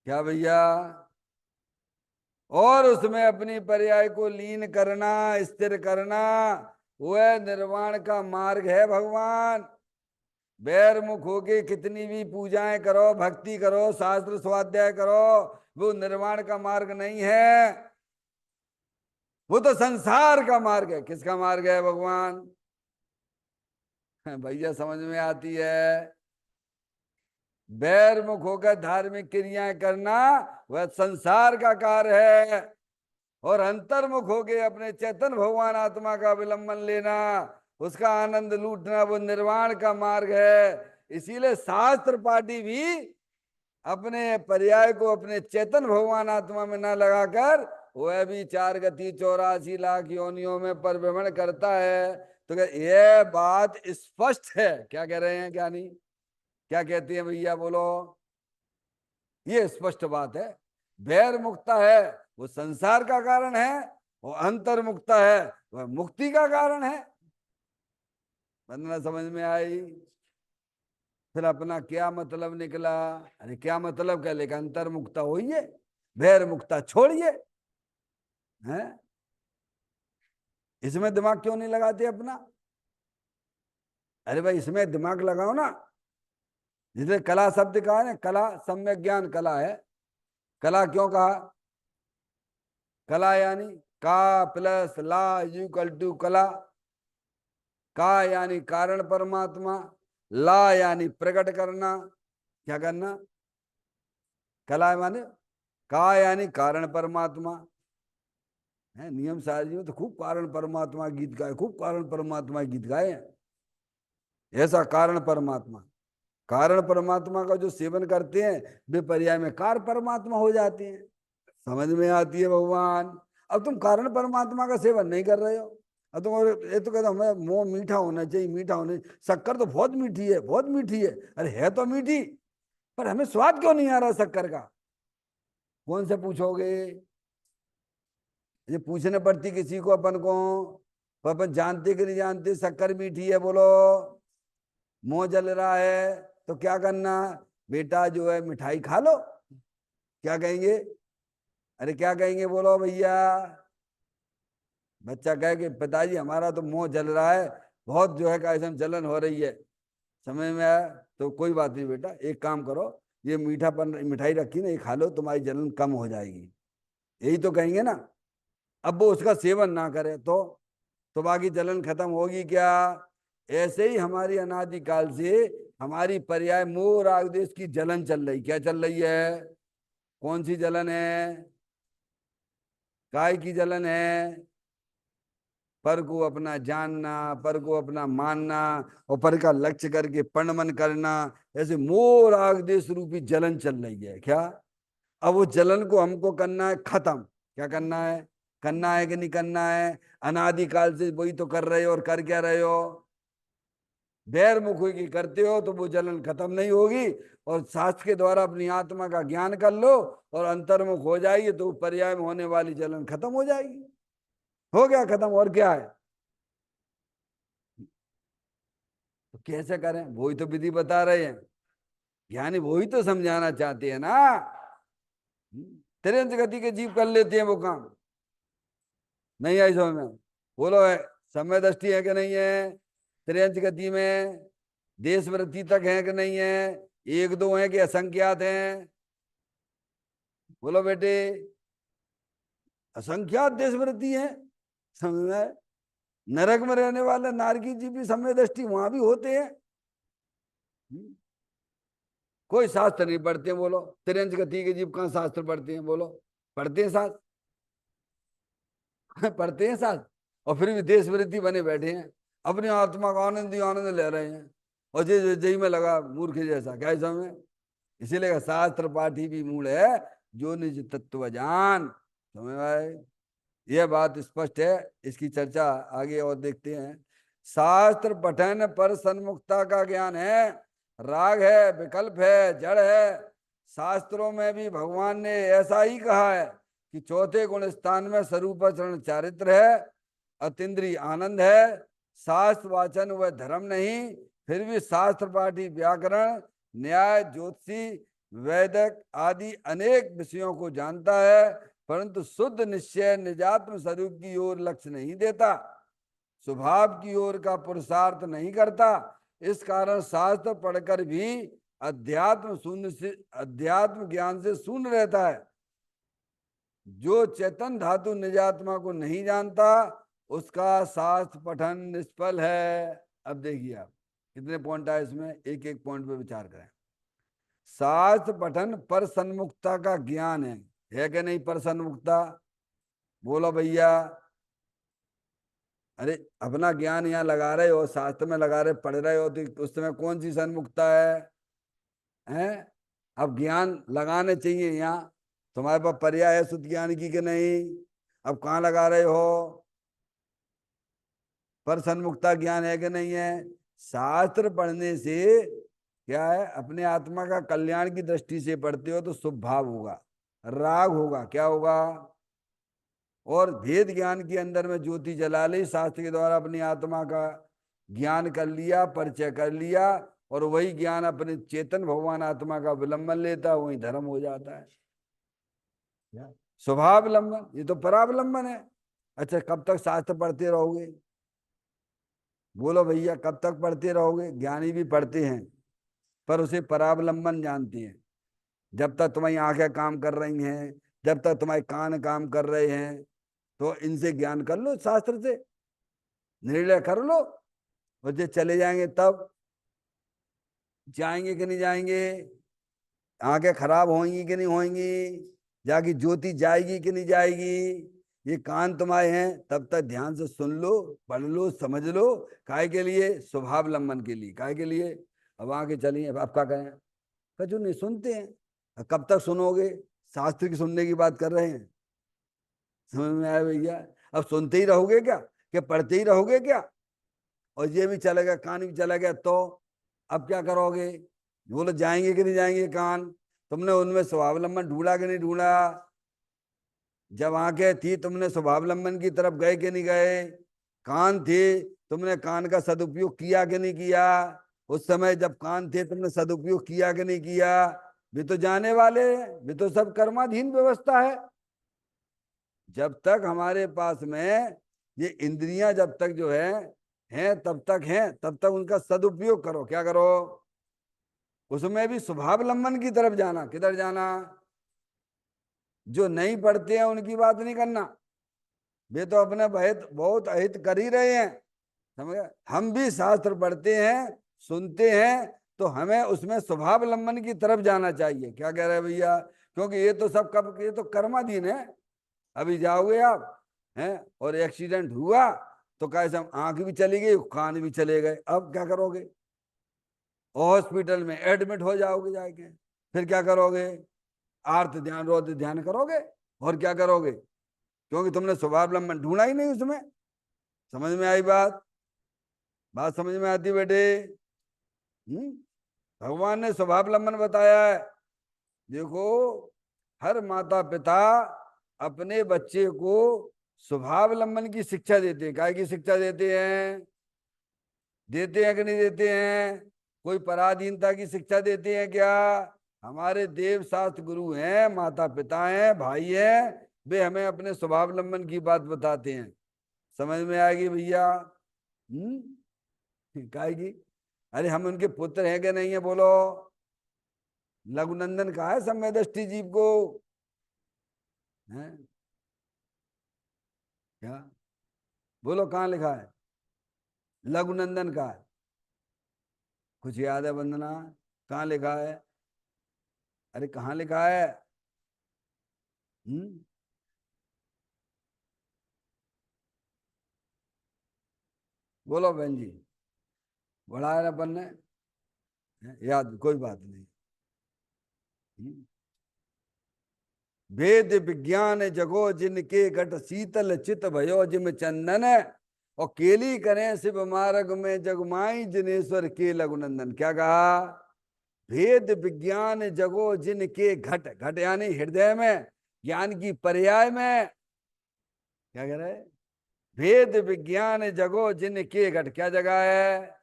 क्या भैया? और उसमें अपनी पर्याय को लीन करना, स्थिर करना, वह निर्वाण का मार्ग है। भगवान बैरमुख होके कितनी भी पूजाएं करो, भक्ति करो, शास्त्र स्वाध्याय करो, वो निर्वाण का मार्ग नहीं है। वो तो संसार का मार्ग है। किसका मार्ग है? भगवान। भैया समझ में आती है? बैरमुख होकर धार्मिक क्रियाएं करना वह संसार का कार्य है, और अंतर्मुख होके अपने चेतन भगवान आत्मा का अवलंबन लेना, उसका आनंद लूटना, वो निर्वाण का मार्ग है। इसीलिए शास्त्र पाठी भी अपने पर्याय को अपने चेतन भगवान आत्मा में न लगाकर वह भी 4 गति 84 लाख योनियों में परिभ्रमण करता है। तो यह बात स्पष्ट है। क्या कह रहे हैं ज्ञानी? क्या कहते हैं भैया? बोलो। ये स्पष्ट बात है। बैर मुक्ता है वो संसार का कारण है, और अंतर मुक्ता है वह मुक्ति का कारण है। वंदना समझ में आई? फिर अपना क्या मतलब निकला? अरे क्या मतलब? क्या लेकर अंतर मुक्ता होइए, बैर मुक्ता छोड़िए। हैं? इसमें दिमाग क्यों नहीं लगाते अपना? अरे भाई इसमें दिमाग लगाओ ना। जिसे कला शब्द कहा है ना, कला सम्यक ज्ञान कला है। कला क्यों कहा? कला यानी का प्लस ला इक्वल टू कला। का यानी कारण परमात्मा, ला यानी प्रकट करना। क्या करना? कला माने का यानी कारण परमात्मा है। नियम सार जी में तो खूब कारण परमात्मा गीत गाए, खूब कारण परमात्मा गीत गाए हैं। ऐसा कारण परमात्मा, कारण परमात्मा का जो सेवन करते हैं वे पर्याय में कार परमात्मा हो जाते हैं। समझ में आती है भगवान? अब तुम कारण परमात्मा का सेवन नहीं कर रहे हो। अब तुम ये तो कहते हमें मुंह मीठा होना चाहिए, मीठा होने, शक्कर तो बहुत मीठी है, बहुत मीठी है। अरे है तो मीठी, पर हमें स्वाद क्यों नहीं आ रहा शक्कर का? कौन से पूछोगे? ये पूछने पड़ती किसी को अपन को। पर अपन जानते कि नहीं जानते शक्कर मीठी है? बोलो। मुंह जल रहा है तो क्या करना? बेटा जो है मिठाई खा लो। क्या कहेंगे? अरे क्या कहेंगे? बोलो भैया। बच्चा कहे कि पिताजी हमारा तो मुंह जल रहा है, बहुत जो है कैसे जलन हो रही है। समझ में आया? तो कोई बात नहीं बेटा, एक काम करो, ये मीठापन मिठाई रखी ना, ये खा लो, तुम्हारी जलन कम हो जाएगी। यही तो कहेंगे ना। अब वो उसका सेवन ना करे तो बाकी जलन खत्म होगी क्या? ऐसे ही हमारी अनादिकाल से हमारी पर्याय मोह राग देश की जलन चल रही। क्या चल रही है? कौन सी जलन है? काय की जलन है? पर को अपना जानना, पर को अपना मानना, और पर का लक्ष्य करके पणमन करना। ऐसे मोह राग देश रूपी जलन चल रही है क्या? अब वो जलन को हमको करना है खत्म। क्या करना है? करना है कि नहीं करना है? अनादिकाल से वही तो कर रहे हो, और कर क्या रहे हो? बैरमुख की करते हो तो वो जलन खत्म नहीं होगी। और शास्त्र के द्वारा अपनी आत्मा का ज्ञान कर लो और अंतर्मुख हो जाइए तो पर्याय में होने वाली जलन खत्म हो जाएगी। हो गया खत्म, और क्या है? तो कैसे करें? वही तो विधि बता रहे हैं ज्ञानी, वही तो समझाना चाहते हैं ना। तिरंज गति के जीव कर लेते हैं वो काम। नहीं आई समझ में? बोलो है, समय दृष्टि है कि नहीं है? त्रियंच गति में देश वृत्ति तक है कि नहीं है? एक दो है कि असंख्यात हैं? बोलो बेटे। असंख्यात देश वृत्ति है। समझ में? नरक में रहने वाले नारकी जी भी समय दृष्टि वहां भी होते हैं। कोई शास्त्र नहीं पढ़ते हैं। बोलो त्रियंच गति के जीव कहाँ शास्त्र पढ़ते हैं? बोलो पढ़ते हैं शास्त्र? पढ़ते हैं शास्त्र? और फिर भी देश वृत्ति बने बैठे हैं, अपनी आत्मा का आनंद ही आनंद ले रहे हैं। और जय में लगा मूर्ख जैसा। क्या समय? इसीलिए शास्त्र पाठी भी मूल है जो निज तत्व जान। समझ भाई? यह बात स्पष्ट है। इसकी चर्चा आगे और देखते हैं। शास्त्र पठन पर सन्मुखता का ज्ञान है, राग है, विकल्प है, जड़ है। शास्त्रों में भी भगवान ने ऐसा ही कहा है कि चौथे गुण स्थान में स्वरूपाचरण चारित्र है, अतीन्द्रिय आनंद है, शास्त्र वाचन व धर्म नहीं। फिर भी शास्त्र पाठी व्याकरण, न्याय, ज्योतिषी, वैदिक आदि अनेक विषयों को जानता है, परंतु शुद्ध निश्चय निजात्म स्वरूप की ओर लक्ष्य नहीं देता, स्वभाव की ओर का पुरुषार्थ नहीं करता। इस कारण शास्त्र पढ़कर भी अध्यात्म ज्ञान से शून्य रहता है। जो चेतन धातु निजात्मा को नहीं जानता उसका शास्त्र पठन निष्फल है। अब देखिए आप कितने पॉइंट आए इसमें, एक एक पॉइंट पे विचार करें। शास्त्र पठन पर सन्मुखता का ज्ञान है कि नहीं? पर सन्मुखता बोलो भैया। अरे अपना ज्ञान यहाँ लगा रहे हो, शास्त्र में लगा रहे, पढ़ रहे हो, तो उस समय कौन सी सन्मुखता है? अब ज्ञान लगाने चाहिए यहाँ। तुम्हारे पास पर्याय है शुद्ध ज्ञान की कि नहीं? अब कहाँ लगा रहे हो? पर सन्मुखता ज्ञान है कि नहीं है? शास्त्र पढ़ने से क्या है? अपने आत्मा का कल्याण की दृष्टि से पढ़ते हो तो शुभ भाव होगा, राग होगा, क्या होगा? और भेद ज्ञान के अंदर में ज्योति जला ली, शास्त्र के द्वारा अपनी आत्मा का ज्ञान कर लिया, परिचय कर लिया, और वही ज्ञान अपने चेतन भगवान आत्मा का विलंबन लेता, वही धर्म हो जाता है। स्वभावलंबन, ये तो परावलंबन है। अच्छा कब तक शास्त्र पढ़ते रहोगे? बोलो भैया कब तक पढ़ते रहोगे? ज्ञानी भी पढ़ते हैं पर उसे परावलंबन जानते हैं। जब तक तुम्हारी आंखें काम कर रही हैं, जब तक तुम्हारे कान काम कर रहे हैं, तो इनसे ज्ञान कर लो, शास्त्र से निर्णय कर लो। और जो चले जाएंगे तब जाएंगे कि नहीं जाएंगे? आंखें खराब होंगी कि नहीं होंगी? जाके ज्योति जाएगी कि नहीं जाएगी? ये कान तुम्हारे हैं, तब तक ध्यान से सुन लो, पढ़ लो, समझ लो। काय के लिए? स्वभावलंबन के लिए। काय के लिए? अब आगे चलिए, अब आप क्या कहें? कछु नहीं सुनते हैं। कब तक सुनोगे? शास्त्र की सुनने की बात कर रहे हैं। समझ में आया भैया? अब सुनते ही रहोगे क्या? कि पढ़ते ही रहोगे क्या? और ये भी चला गया, कान भी चला गया, तो अब क्या करोगे? बोलो जाएंगे कि नहीं जाएंगे कान? तुमने उनमें स्वावलंबन ढूंढा कि नहीं ढूंढा? जब आंखें थी तुमने स्वावलंबन की तरफ गए कि नहीं गए? कान थे, तुमने कान का सदुपयोग किया कि नहीं किया? उस समय जब कान थे तुमने सदुपयोग किया कि नहीं किया? भी तो जाने वाले हैं, भी तो सब कर्माधीन व्यवस्था है। जब तक हमारे पास में ये इंद्रियां जब तक जो है हैं तब तक हैं, तब तक उनका सदुपयोग करो। क्या करो? उसमें भी स्वभावलंबन की तरफ जाना। किधर जाना? जो नहीं पढ़ते हैं उनकी बात नहीं करना, वे तो अपने बहुत बहुत अहित कर ही रहे हैं, समझ गए। हम भी शास्त्र पढ़ते हैं, सुनते हैं, तो हमें उसमें स्वभावलंबन की तरफ जाना चाहिए। क्या कह रहे हैं भैया? क्योंकि ये तो सब कब, ये तो कर्माधीन है। अभी जाओगे आप हैं और एक्सीडेंट हुआ तो कैसे, आंख भी चली गई, कान भी चले गए, अब क्या करोगे? हॉस्पिटल में एडमिट हो जाओगे जाके, फिर क्या करोगे? आर्त ध्यान रोध ध्यान करोगे, और क्या करोगे? क्योंकि तुमने स्वभावलंबन ढूंढा ही नहीं उसमें। समझ में आई बात? बात समझ में आती बेटे? हम्म। भगवान ने स्वभावलंबन बताया है। देखो, हर माता पिता अपने बच्चे को स्वभावलंबन की शिक्षा देते हैं। काय की शिक्षा देते हैं? देते हैं कि नहीं देते हैं? कोई पराधीनता की शिक्षा देते हैं क्या? हमारे देव शास्त्र गुरु हैं, माता पिता हैं, भाई हैं, वे हमें अपने स्वभावलंबन की बात बताते हैं। समझ में आएगी भैया? काय की? अरे हम उनके पुत्र हैं कि नहीं है, बोलो। लघुनंदन कहा है समय दृष्टि जीव को, है क्या? बोलो कहाँ लिखा है? लघुनंदन का है। कुछ याद है वंदना? कहाँ लिखा है? अरे कहाँ लिखा है? हम्म। बोलो बहन जी। बढ़ाया ना अपन ने? याद, कोई बात नहीं। हम्म। वेद विज्ञान जगो जिनके घट शीतल चित भयो जिम चंदन, और केली करें शिव मार्ग में जगमाई जिनेश्वर के लघुनंदन। क्या कहा? भेद विज्ञान जगो जिनके घट, घट यानी हृदय में, ज्ञान की पर्याय में। क्या कह रहे? भेद विज्ञान जगो जिनके घट, क्या जगह है?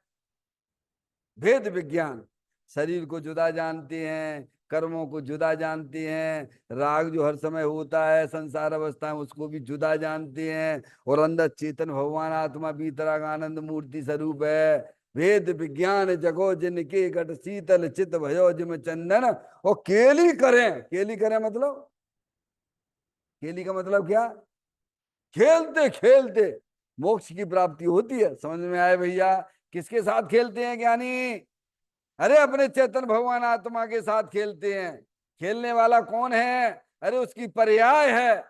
भेद विज्ञान। शरीर को जुदा जानते हैं, कर्मों को जुदा जानते हैं, राग जो हर समय होता है संसार अवस्था में उसको भी जुदा जानते हैं, और अंदर चेतन भगवान आत्मा बीतराग आनंद मूर्ति स्वरूप है। भेद विज्ञान जगो जिनके घट शीतल चित भयो जिम चंदन, और केली करें। केली करें मतलब, केली का मतलब क्या? खेलते खेलते मोक्ष की प्राप्ति होती है। समझ में आए भैया? किसके साथ खेलते हैं ज्ञानी? अरे अपने चेतन भगवान आत्मा के साथ खेलते हैं। खेलने वाला कौन है? अरे उसकी पर्याय है।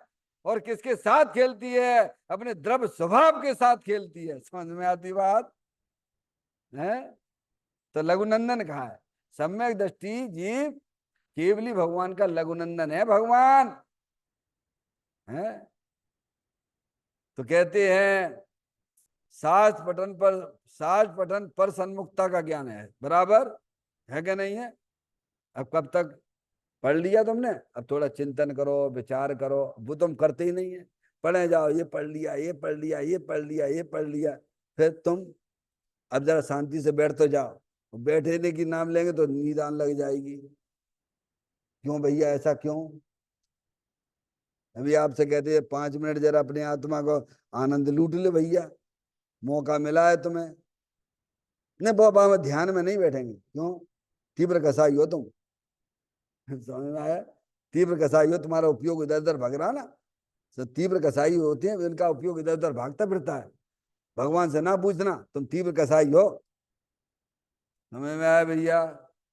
और किसके साथ खेलती है? अपने द्रव्य स्वभाव के साथ खेलती है। समझ में आती बात है? तो लघुनंदन कहा है? सम्यक दृष्टि जीव केवली भगवान का लघुनंदन है भगवान, है। तो कहते हैं शास्त्र पठन पर सन्मुखता का ज्ञान है, बराबर है क्या नहीं है? अब कब तक पढ़ लिया तुमने, अब थोड़ा चिंतन करो, विचार करो। वो तुम करते ही नहीं है। पढ़े जाओ, ये पढ़ लिया, ये पढ़ लिया, ये पढ़ लिया, ये पढ़ लिया, फिर तुम अब जरा शांति से बैठ तो जाओ। बैठने की नाम लेंगे तो नींद आने लग जाएगी। क्यों भैया, ऐसा क्यों? अभी आपसे कहते हैं 5 मिनट जरा अपने आत्मा को आनंद लूट ले भैया, मौका मिला है तुम्हें। नहीं बाबा, हम ध्यान में नहीं बैठेंगे। क्यों? तीव्र कसाई हो तुम। समझ में आया? तीव्र कसाई हो, तुम्हारा उपयोग इधर उधर भाग रहा ना। तो तीव्र कसाई होते हैं, इनका उपयोग इधर उधर भागता फिरता है। भगवान से ना पूछना तुम तीव्र कसाई हो। समझ में आया भैया?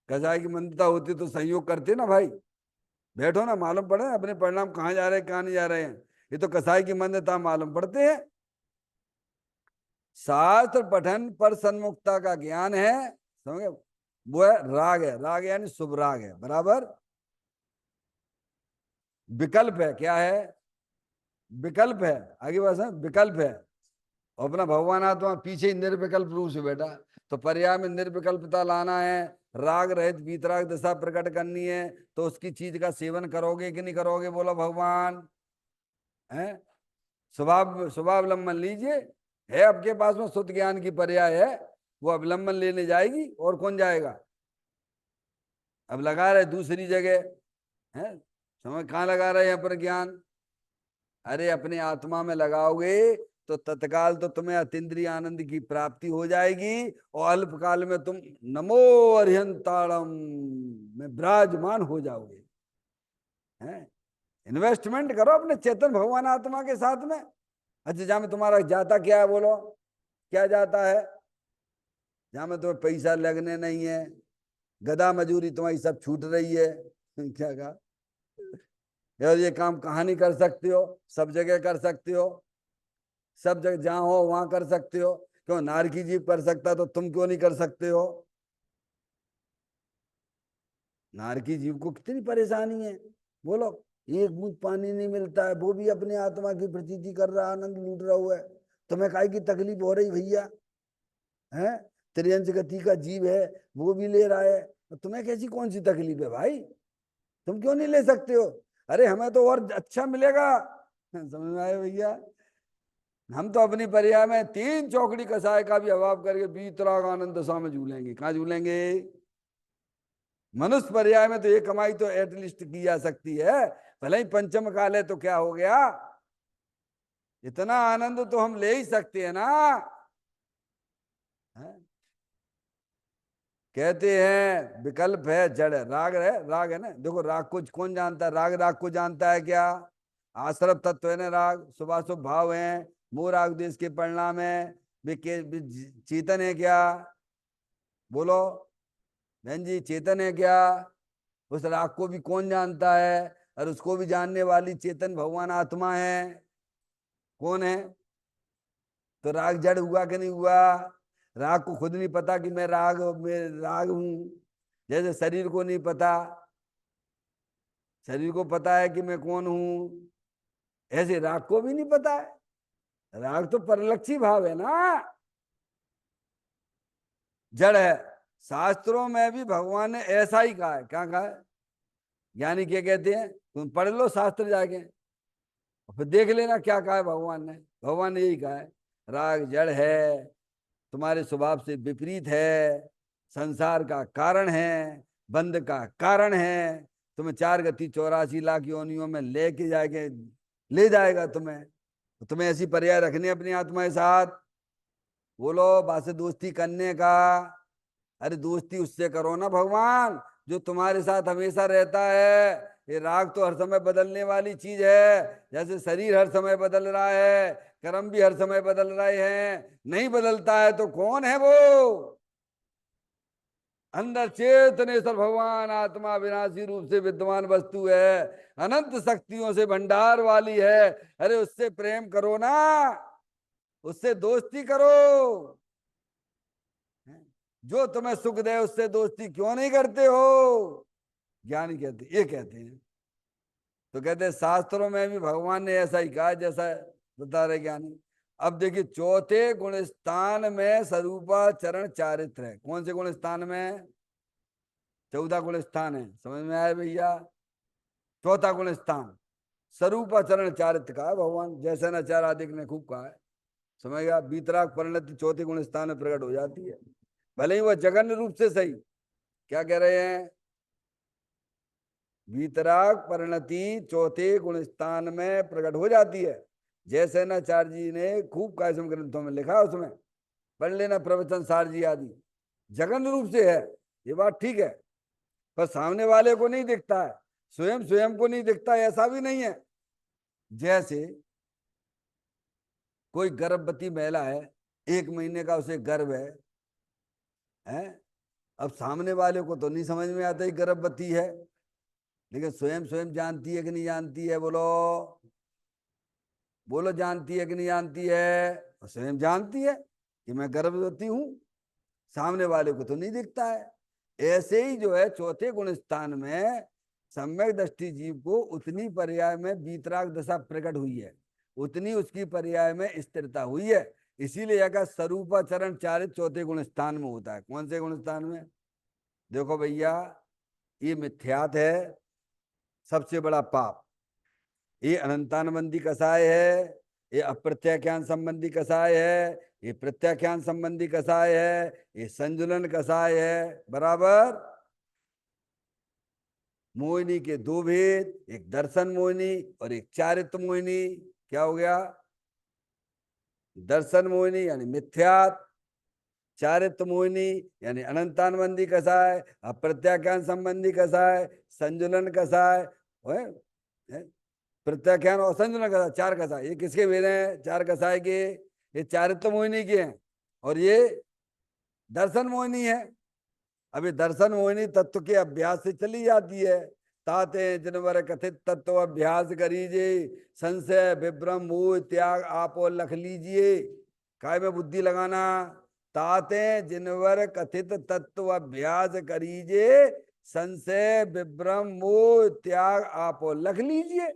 कसाई की मंदता होती तो संयोग करते ना भाई। बैठो ना, मालूम पड़े अपने परिणाम कहाँ जा रहे हैं कहाँ नहीं जा रहे हैं। ये तो कसाई की मंदता मालूम पड़ते हैं। शास्त्र पठन पर सन्मुखता का ज्ञान है, समझे? वो है राग, है राग यानी शुभ राग है, बराबर। विकल्प है, क्या है? विकल्प है। आगे बस है विकल्प है। और अपना भगवान आत्मा पीछे ही निर्विकल्प रूप से बैठा। तो पर्याय में निर्विकल्पता लाना है, राग रहित वीतराग दशा प्रकट करनी है, तो उसकी चीज का सेवन करोगे कि नहीं करोगे, बोलो भगवान। है स्वभाव, स्वभावलंबन लीजिए। है आपके पास में शुद्ध ज्ञान की पर्याय है, वो अवलंबन लेने जाएगी, और कौन जाएगा? अब लगा रहे दूसरी जगह, है समझ कहाँ लगा रहे हैं पर ज्ञान? अरे अपने आत्मा में लगाओगे तो तत्काल तो तुम्हें अतीन्द्रिय आनंद की प्राप्ति हो जाएगी, और अल्पकाल में तुम नमो अरिहंताड़म में विराजमान हो जाओगे। हैं? इन्वेस्टमेंट करो अपने चेतन भगवान आत्मा के साथ में। अच्छा, जहां में तुम्हारा जाता क्या है, बोलो क्या जाता है? जहां में तुम्हें पैसा लगने नहीं है, गधा मजूरी तुम्हारी सब छूट रही है। क्या कहा? यार ये काम कहाँ नहीं कर सकते हो, सब जगह कर सकते हो, सब जगह जहां हो वहां कर सकते हो। क्यों नारकी जीव कर सकता तो तुम क्यों नहीं कर सकते हो? नारकी जीव को कितनी परेशानी है, बोलो। एक बूंद पानी नहीं मिलता है, वो भी अपने आत्मा की प्रतीति कर रहा, आनंद लूट रहा हुआ है। तुम्हें काहे की तकलीफ हो रही भैया? है, त्रियंच गति का जीव है, वो भी ले रहा है, तो तुम्हें कैसी कौन सी तकलीफ है भाई? तुम क्यों नहीं ले सकते हो? अरे हमें तो और अच्छा मिलेगा। समझ में आए भैया? हम तो अपनी पर्याय में 3 चौकड़ी कसाय का भी अभाव करके बीतराग आनंद दशा में झूलेंगे। कहाँ झूलेंगे? मनुष्य पर्याय में तो ये कमाई तो एटलीस्ट की जा सकती है, भले ही पंचम काल है तो क्या हो गया, इतना आनंद तो हम ले ही सकते हैं ना। है? कहते हैं विकल्प है, जड़ है, राग है ना। देखो राग को कौन जानता है? राग को जानता है क्या? आश्रव तत्व है ना राग, शुभाशुभ भाव है, मोह राग देश के परिणाम है, चेतन है क्या? बोलो बहन जी, चेतन है क्या? उस राग को भी कौन जानता है? और उसको भी जानने वाली चेतन भगवान आत्मा है। कौन है? तो राग जड़ हुआ कि नहीं हुआ? राग को खुद नहीं पता कि मैं राग हूं। जैसे शरीर को नहीं पता, शरीर को पता है कि मैं कौन हूं, ऐसे राग को भी नहीं पता है। राग तो परलक्षी भाव है ना, जड़ है। शास्त्रों में भी भगवान ने ऐसा ही कहा है। क्या कहा है? ज्ञानी क्या कहते हैं, तुम पढ़ लो शास्त्र जाके, फिर देख लेना क्या कहा है भगवान ने। भगवान ने यही कहा है, राग जड़ है, तुम्हारे स्वभाव से विपरीत है, संसार का कारण है, बंध का कारण है, तुम्हें 4 गति 84 लाख योनियों में लेके जाएंगे, ले जाएगा तुम्हें। तो तुम्हें ऐसी पर्याय रखनी है अपनी आत्मा के साथ। बोलो बासे दोस्ती करने का। अरे दोस्ती उससे करो ना भगवान, जो तुम्हारे साथ हमेशा रहता है। ये राग तो हर समय बदलने वाली चीज है, जैसे शरीर हर समय बदल रहा है, कर्म भी हर समय बदल रहे हैं। नहीं बदलता है तो कौन है वो? अंदर चेतनेश्वर भगवान आत्मा विनाशी रूप से विद्यमान वस्तु है, अनंत शक्तियों से भंडार वाली है। अरे उससे प्रेम करो ना, उससे दोस्ती करो। जो तुम्हें सुख दे उससे दोस्ती क्यों नहीं करते हो? ज्ञानी कहते, ये कहते हैं। तो कहते हैं शास्त्रों में भी भगवान ने ऐसा ही कहा जैसा बता रहे ज्ञानी। अब देखिए, चौथे गुण स्थान में स्वरूपा चरण चारित्र है। कौन से गुण स्थान में? 14 गुण स्थान है, समझ में आया भैया? चौथा गुण स्थान स्वरूपाचरण चारित्र का है भगवान, जैसे नचार आदि ने खूब कहा है। समझ गया? बीतराग परिणति चौथे गुण स्थान में प्रकट हो जाती है, भले ही वह जघन्य रूप से सही। क्या कह रहे हैं? वीतराग परिणति चौथे गुण स्थान में प्रकट हो जाती है, जैसे नाचार्य जी ने खूब कायसम ग्रंथों में लिखा, उसमें पढ़ लेना, प्रवचन सार जी आदि। जघन्य रूप से है, ये बात ठीक है, पर सामने वाले को नहीं दिखता है, स्वयं स्वयं को नहीं दिखता है, ऐसा भी नहीं है। जैसे कोई गर्भवती महिला है, 1 महीने का उसे गर्भ है? अब सामने वाले को तो नहीं समझ में आता ही गर्भवती है, लेकिन स्वयं स्वयं जानती है कि नहीं जानती है? बोलो बोलो, जानती है कि नहीं जानती है? और स्वयं जानती है कि मैं गर्भवती हूं, सामने वाले को तो नहीं दिखता है। ऐसे ही जो है चौथे गुण स्थान में सम्यक दृष्टि जीव को उतनी पर्याय में वीतराग दशा प्रकट हुई है, उतनी उसकी पर्याय में स्थिरता हुई है। इसीलिए यह स्वरूपाचरण चारित चौथे गुण स्थान में होता है। कौन से गुण स्थान में? देखो भैया, ये मिथ्यात है, सबसे बड़ा पाप। ये अनंतानुबंधी कसाय है, ये अप्रत्याख्यान संबंधी कसाय है, ये प्रत्याख्यान संबंधी कसाय है, ये संजुलन कसाय है। बराबर? मोहिनी के 2 भेद, एक दर्शन मोहिनी और एक चारित्र मोहिनी। क्या हो गया? दर्शन मोहिनी यानी मिथ्यात, चारित्र मोहिनी यानी अनंतानुबंधी कसाय, अप्रत्याख्यान संबंधी कसाय, संजुलन कसाय है? प्रत्याख्यान और संजुलन कसाय, चार कसाय, ये किसके वेद हैं? चार कसाय के। ये चारित्य मोहिनी के हैं और ये दर्शन मोहिनी है। अभी दर्शन मोहिनी तत्व के अभ्यास से चली जाती है। ताते जिनवर कथित तत्व अभ्यास करीजे, संशय विभ्रम मोह त्याग आप और लख लीजिए। काय में बुद्धि लगाना? ताते जिनवर कथित तत्व अभ्यास करीजे, संशय विभ्रम मोह त्याग आप और लख लीजिए।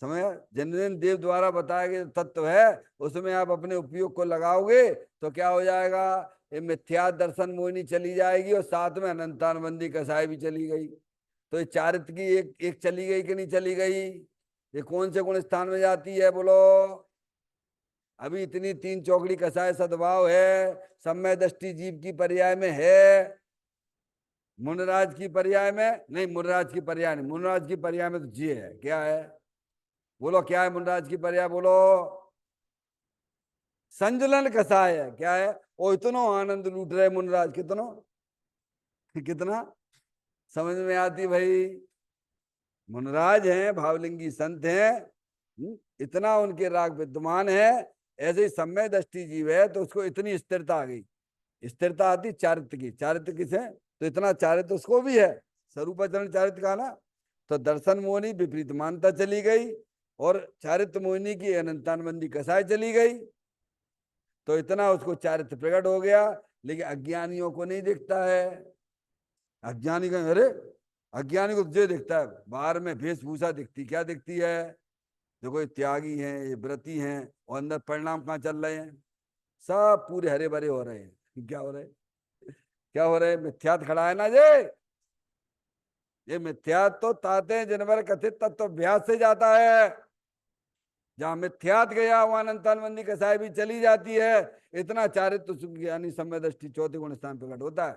समझ? जिन जिन देव द्वारा बताया गया तत्व है उसमें आप अपने उपयोग को लगाओगे तो क्या हो जाएगा? ये मिथ्या दर्शन मोहिनी चली जाएगी और साथ में अनंतानबंदी कसाई भी चली गई। तो ये चारित्र की एक एक चली गई कि नहीं चली गई? ये कौन से गुण स्थान में जाती है बोलो? अभी इतनी तीन चौकड़ी कसाय सद्भाव है, सम्य दृष्टि जीव की पर्याय में है, मुनराज की पर्याय में नहीं, मुनराज की पर्याय नहीं, मुनराज की पर्याय में तो जी है। क्या है बोलो? क्या है मुनराज की पर्याय बोलो? संजलन कसाय है। क्या है? वो इतनो आनंद लूट रहे मुनराज, कितनो कितना समझ में आती भाई? मुनराज हैं, भावलिंगी संत हैं, इतना उनके राग विद्यमान है। ऐसे ही सम्य दृष्टि जीव है तो उसको इतनी स्थिरता आ गई। स्थिरता आती चारित्र की। चारित्र किसे? तो इतना चारित्र उसको भी है, स्वरूपाचरण चारित्र का ना। तो दर्शन मोहिनी विपरीत मानता चली गई और चारित्र मोहिनी की अनंतानबंदी कसाय चली गई। तो इतना उसको चारित्र प्रकट हो गया, लेकिन अज्ञानियों को नहीं दिखता है। अज्ञानी का अरे अज्ञानी को तुझे दिखता है, बाहर में वेशभूषा दिखती, क्या दिखती है? देखो ये त्यागी हैं, ये व्रती हैं, और अंदर परिणाम कहाँ चल रहे हैं? सब पूरे हरे भरे हो रहे हैं। क्या हो रहे? क्या हो रहे? मिथ्यात खड़ा है ना जे। ये मिथ्यात तो ताते जिनवर कथित तत्व अभ्यास से जाता है। जहां मिथ्यात गया वहां अनंतानबंदी कसाई भी चली जाती है। इतना चारित्र यानी सम्य दृष्टि चौथे गुण स्थान प्रकट होता है।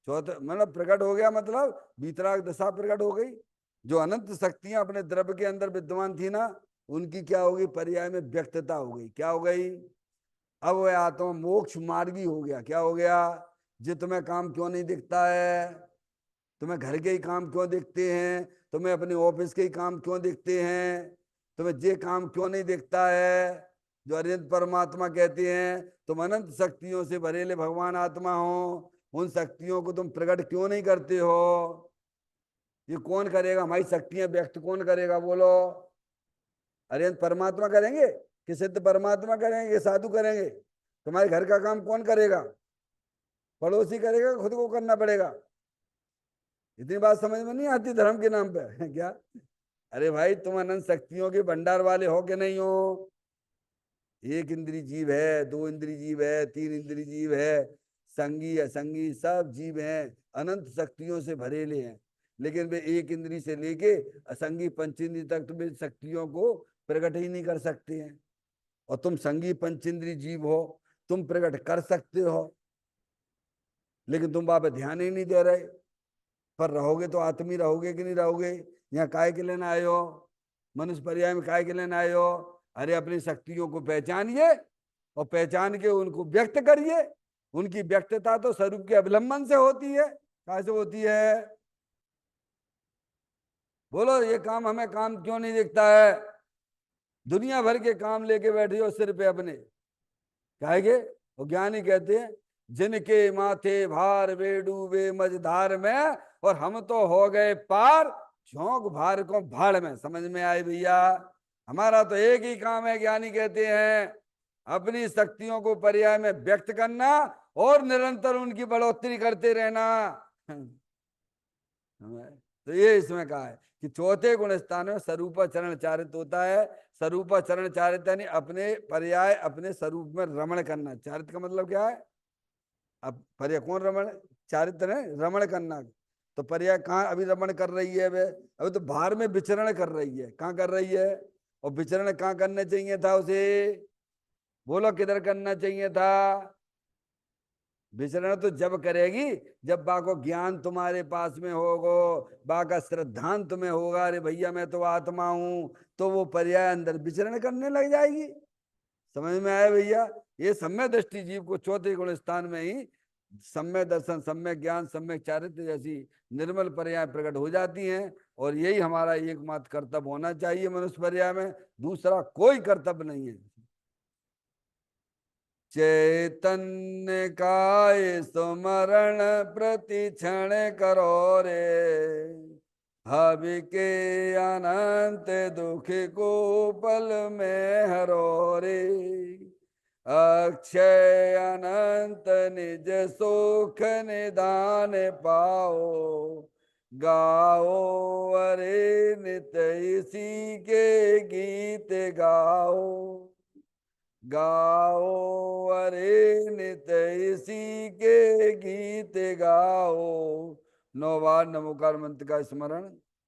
चौथे मतलब प्रकट हो गया, मतलब बीतराग दशा प्रकट हो गई। जो अनंत शक्तियां अपने द्रव्य के अंदर विद्यमान थी ना, उनकी क्या होगी? पर्याय में व्यक्तता हो गई। क्या हो गई? अब वह आत्मा मोक्ष मार्गी हो गया। क्या हो गया? जो तुम्हें काम क्यों नहीं दिखता है? तुम्हें घर के ही काम क्यों दिखते हैं? तुम्हें अपने ऑफिस के ही काम क्यों दिखते हैं? तुम्हें ये काम क्यों नहीं दिखता है जो अरिहंत परमात्मा कहते हैं? तुम अनंत शक्तियों से भरेले भगवान आत्मा हो, उन शक्तियों को तुम प्रकट क्यों नहीं करते हो? ये कौन करेगा? हमारी शक्तियां व्यक्त कौन करेगा बोलो? अरिहंत परमात्मा करेंगे कि सिद्ध परमात्मा करेंगे, साधु करेंगे? तुम्हारे घर का काम कौन करेगा? पड़ोसी करेगा, खुद को करना पड़ेगा। इतनी बात समझ में नहीं आती धर्म के नाम पे? क्या? अरे भाई तुम अनंत शक्तियों के भंडार वाले हो कि नहीं हो? एक इंद्री जीव है, दो इंद्री जीव है, तीन इंद्री जीव है, संगी असंगी सब जीव हैं, अनंत शक्तियों से भरेले हैं। लेकिन वे एक इंद्री से लेके असंगी पंचेंद्री तक तुम्हें शक्तियों को प्रकट ही नहीं कर सकते हैं। और तुम संगी पंचेंद्री जीव हो, तुम प्रकट कर सकते हो, लेकिन तुम वहां पे ध्यान ही नहीं दे रहे। पर रहोगे तो आत्मी रहोगे कि नहीं रहोगे? यहाँ काय के लेना आए हो? मनुष्य पर्याय में काय के लेना आए हो? अरे अपनी शक्तियों को पहचानिए और पहचान के उनको व्यक्त करिए। उनकी व्यक्तता तो स्वरूप के अवलंबन से होती है। कैसे होती है बोलो? ये काम हमें काम क्यों नहीं दिखता है? दुनिया भर के काम लेके बैठे हो सिर पे अपने, कहेंगे वो ज्ञानी कहते हैं जिनके माथे भार वे डूबे मझधार में, और हम तो हो गए पार झोंक भार को भाड़ में। समझ में आए भैया? हमारा तो एक ही काम है, ज्ञानी कहते हैं, अपनी शक्तियों को पर्याय में व्यक्त करना और निरंतर उनकी बढ़ोतरी करते रहना। तो ये इसमें कहा है कि चौथे गुण स्थान में स्वरूपाचरण चारित होता है। स्वरूपाचरण चारित यानी अपने पर्याय अपने स्वरूप में रमण करना। चारित का मतलब क्या है? अब पर्याय कौन रमण? चारित्र है रमण करना। तो पर्याय कहाँ अभी रमण कर रही है? वे अभी तो बाहर में विचरण कर रही है। कहाँ कर रही है? और विचरण कहाँ करना चाहिए था उसे? बोलो किधर करना चाहिए था? विचरण तो जब करेगी जब बा को ज्ञान तुम्हारे पास में होगो, बा का श्रद्धांत तुम्हें होगा, अरे भैया मैं तो आत्मा हूं, तो वो पर्याय अंदर विचरण करने लग जाएगी। समझ में आया भैया? ये सम्य दृष्टि जीव को चौथे गुण स्थान में ही सम्यक दर्शन, सम्यक ज्ञान, सम्यक चारित्र्य जैसी निर्मल पर्याय प्रकट हो जाती हैं। और यही हमारा एकमात्र कर्तव्य होना चाहिए मनुष्य पर्याय में, दूसरा कोई कर्तव्य नहीं है। चैतन्य काय सुमरण प्रति क्षण करो रे, हवि के अनंत दुख को पल में हरो रे, अक्षय अनंत निज सुख निदान पाओ, गाओ अरे नित इसी के गीत गाओ, गाओ अरे नित इसी के गीत गाओ। 9 बार नमोकार मंत्र का स्मरण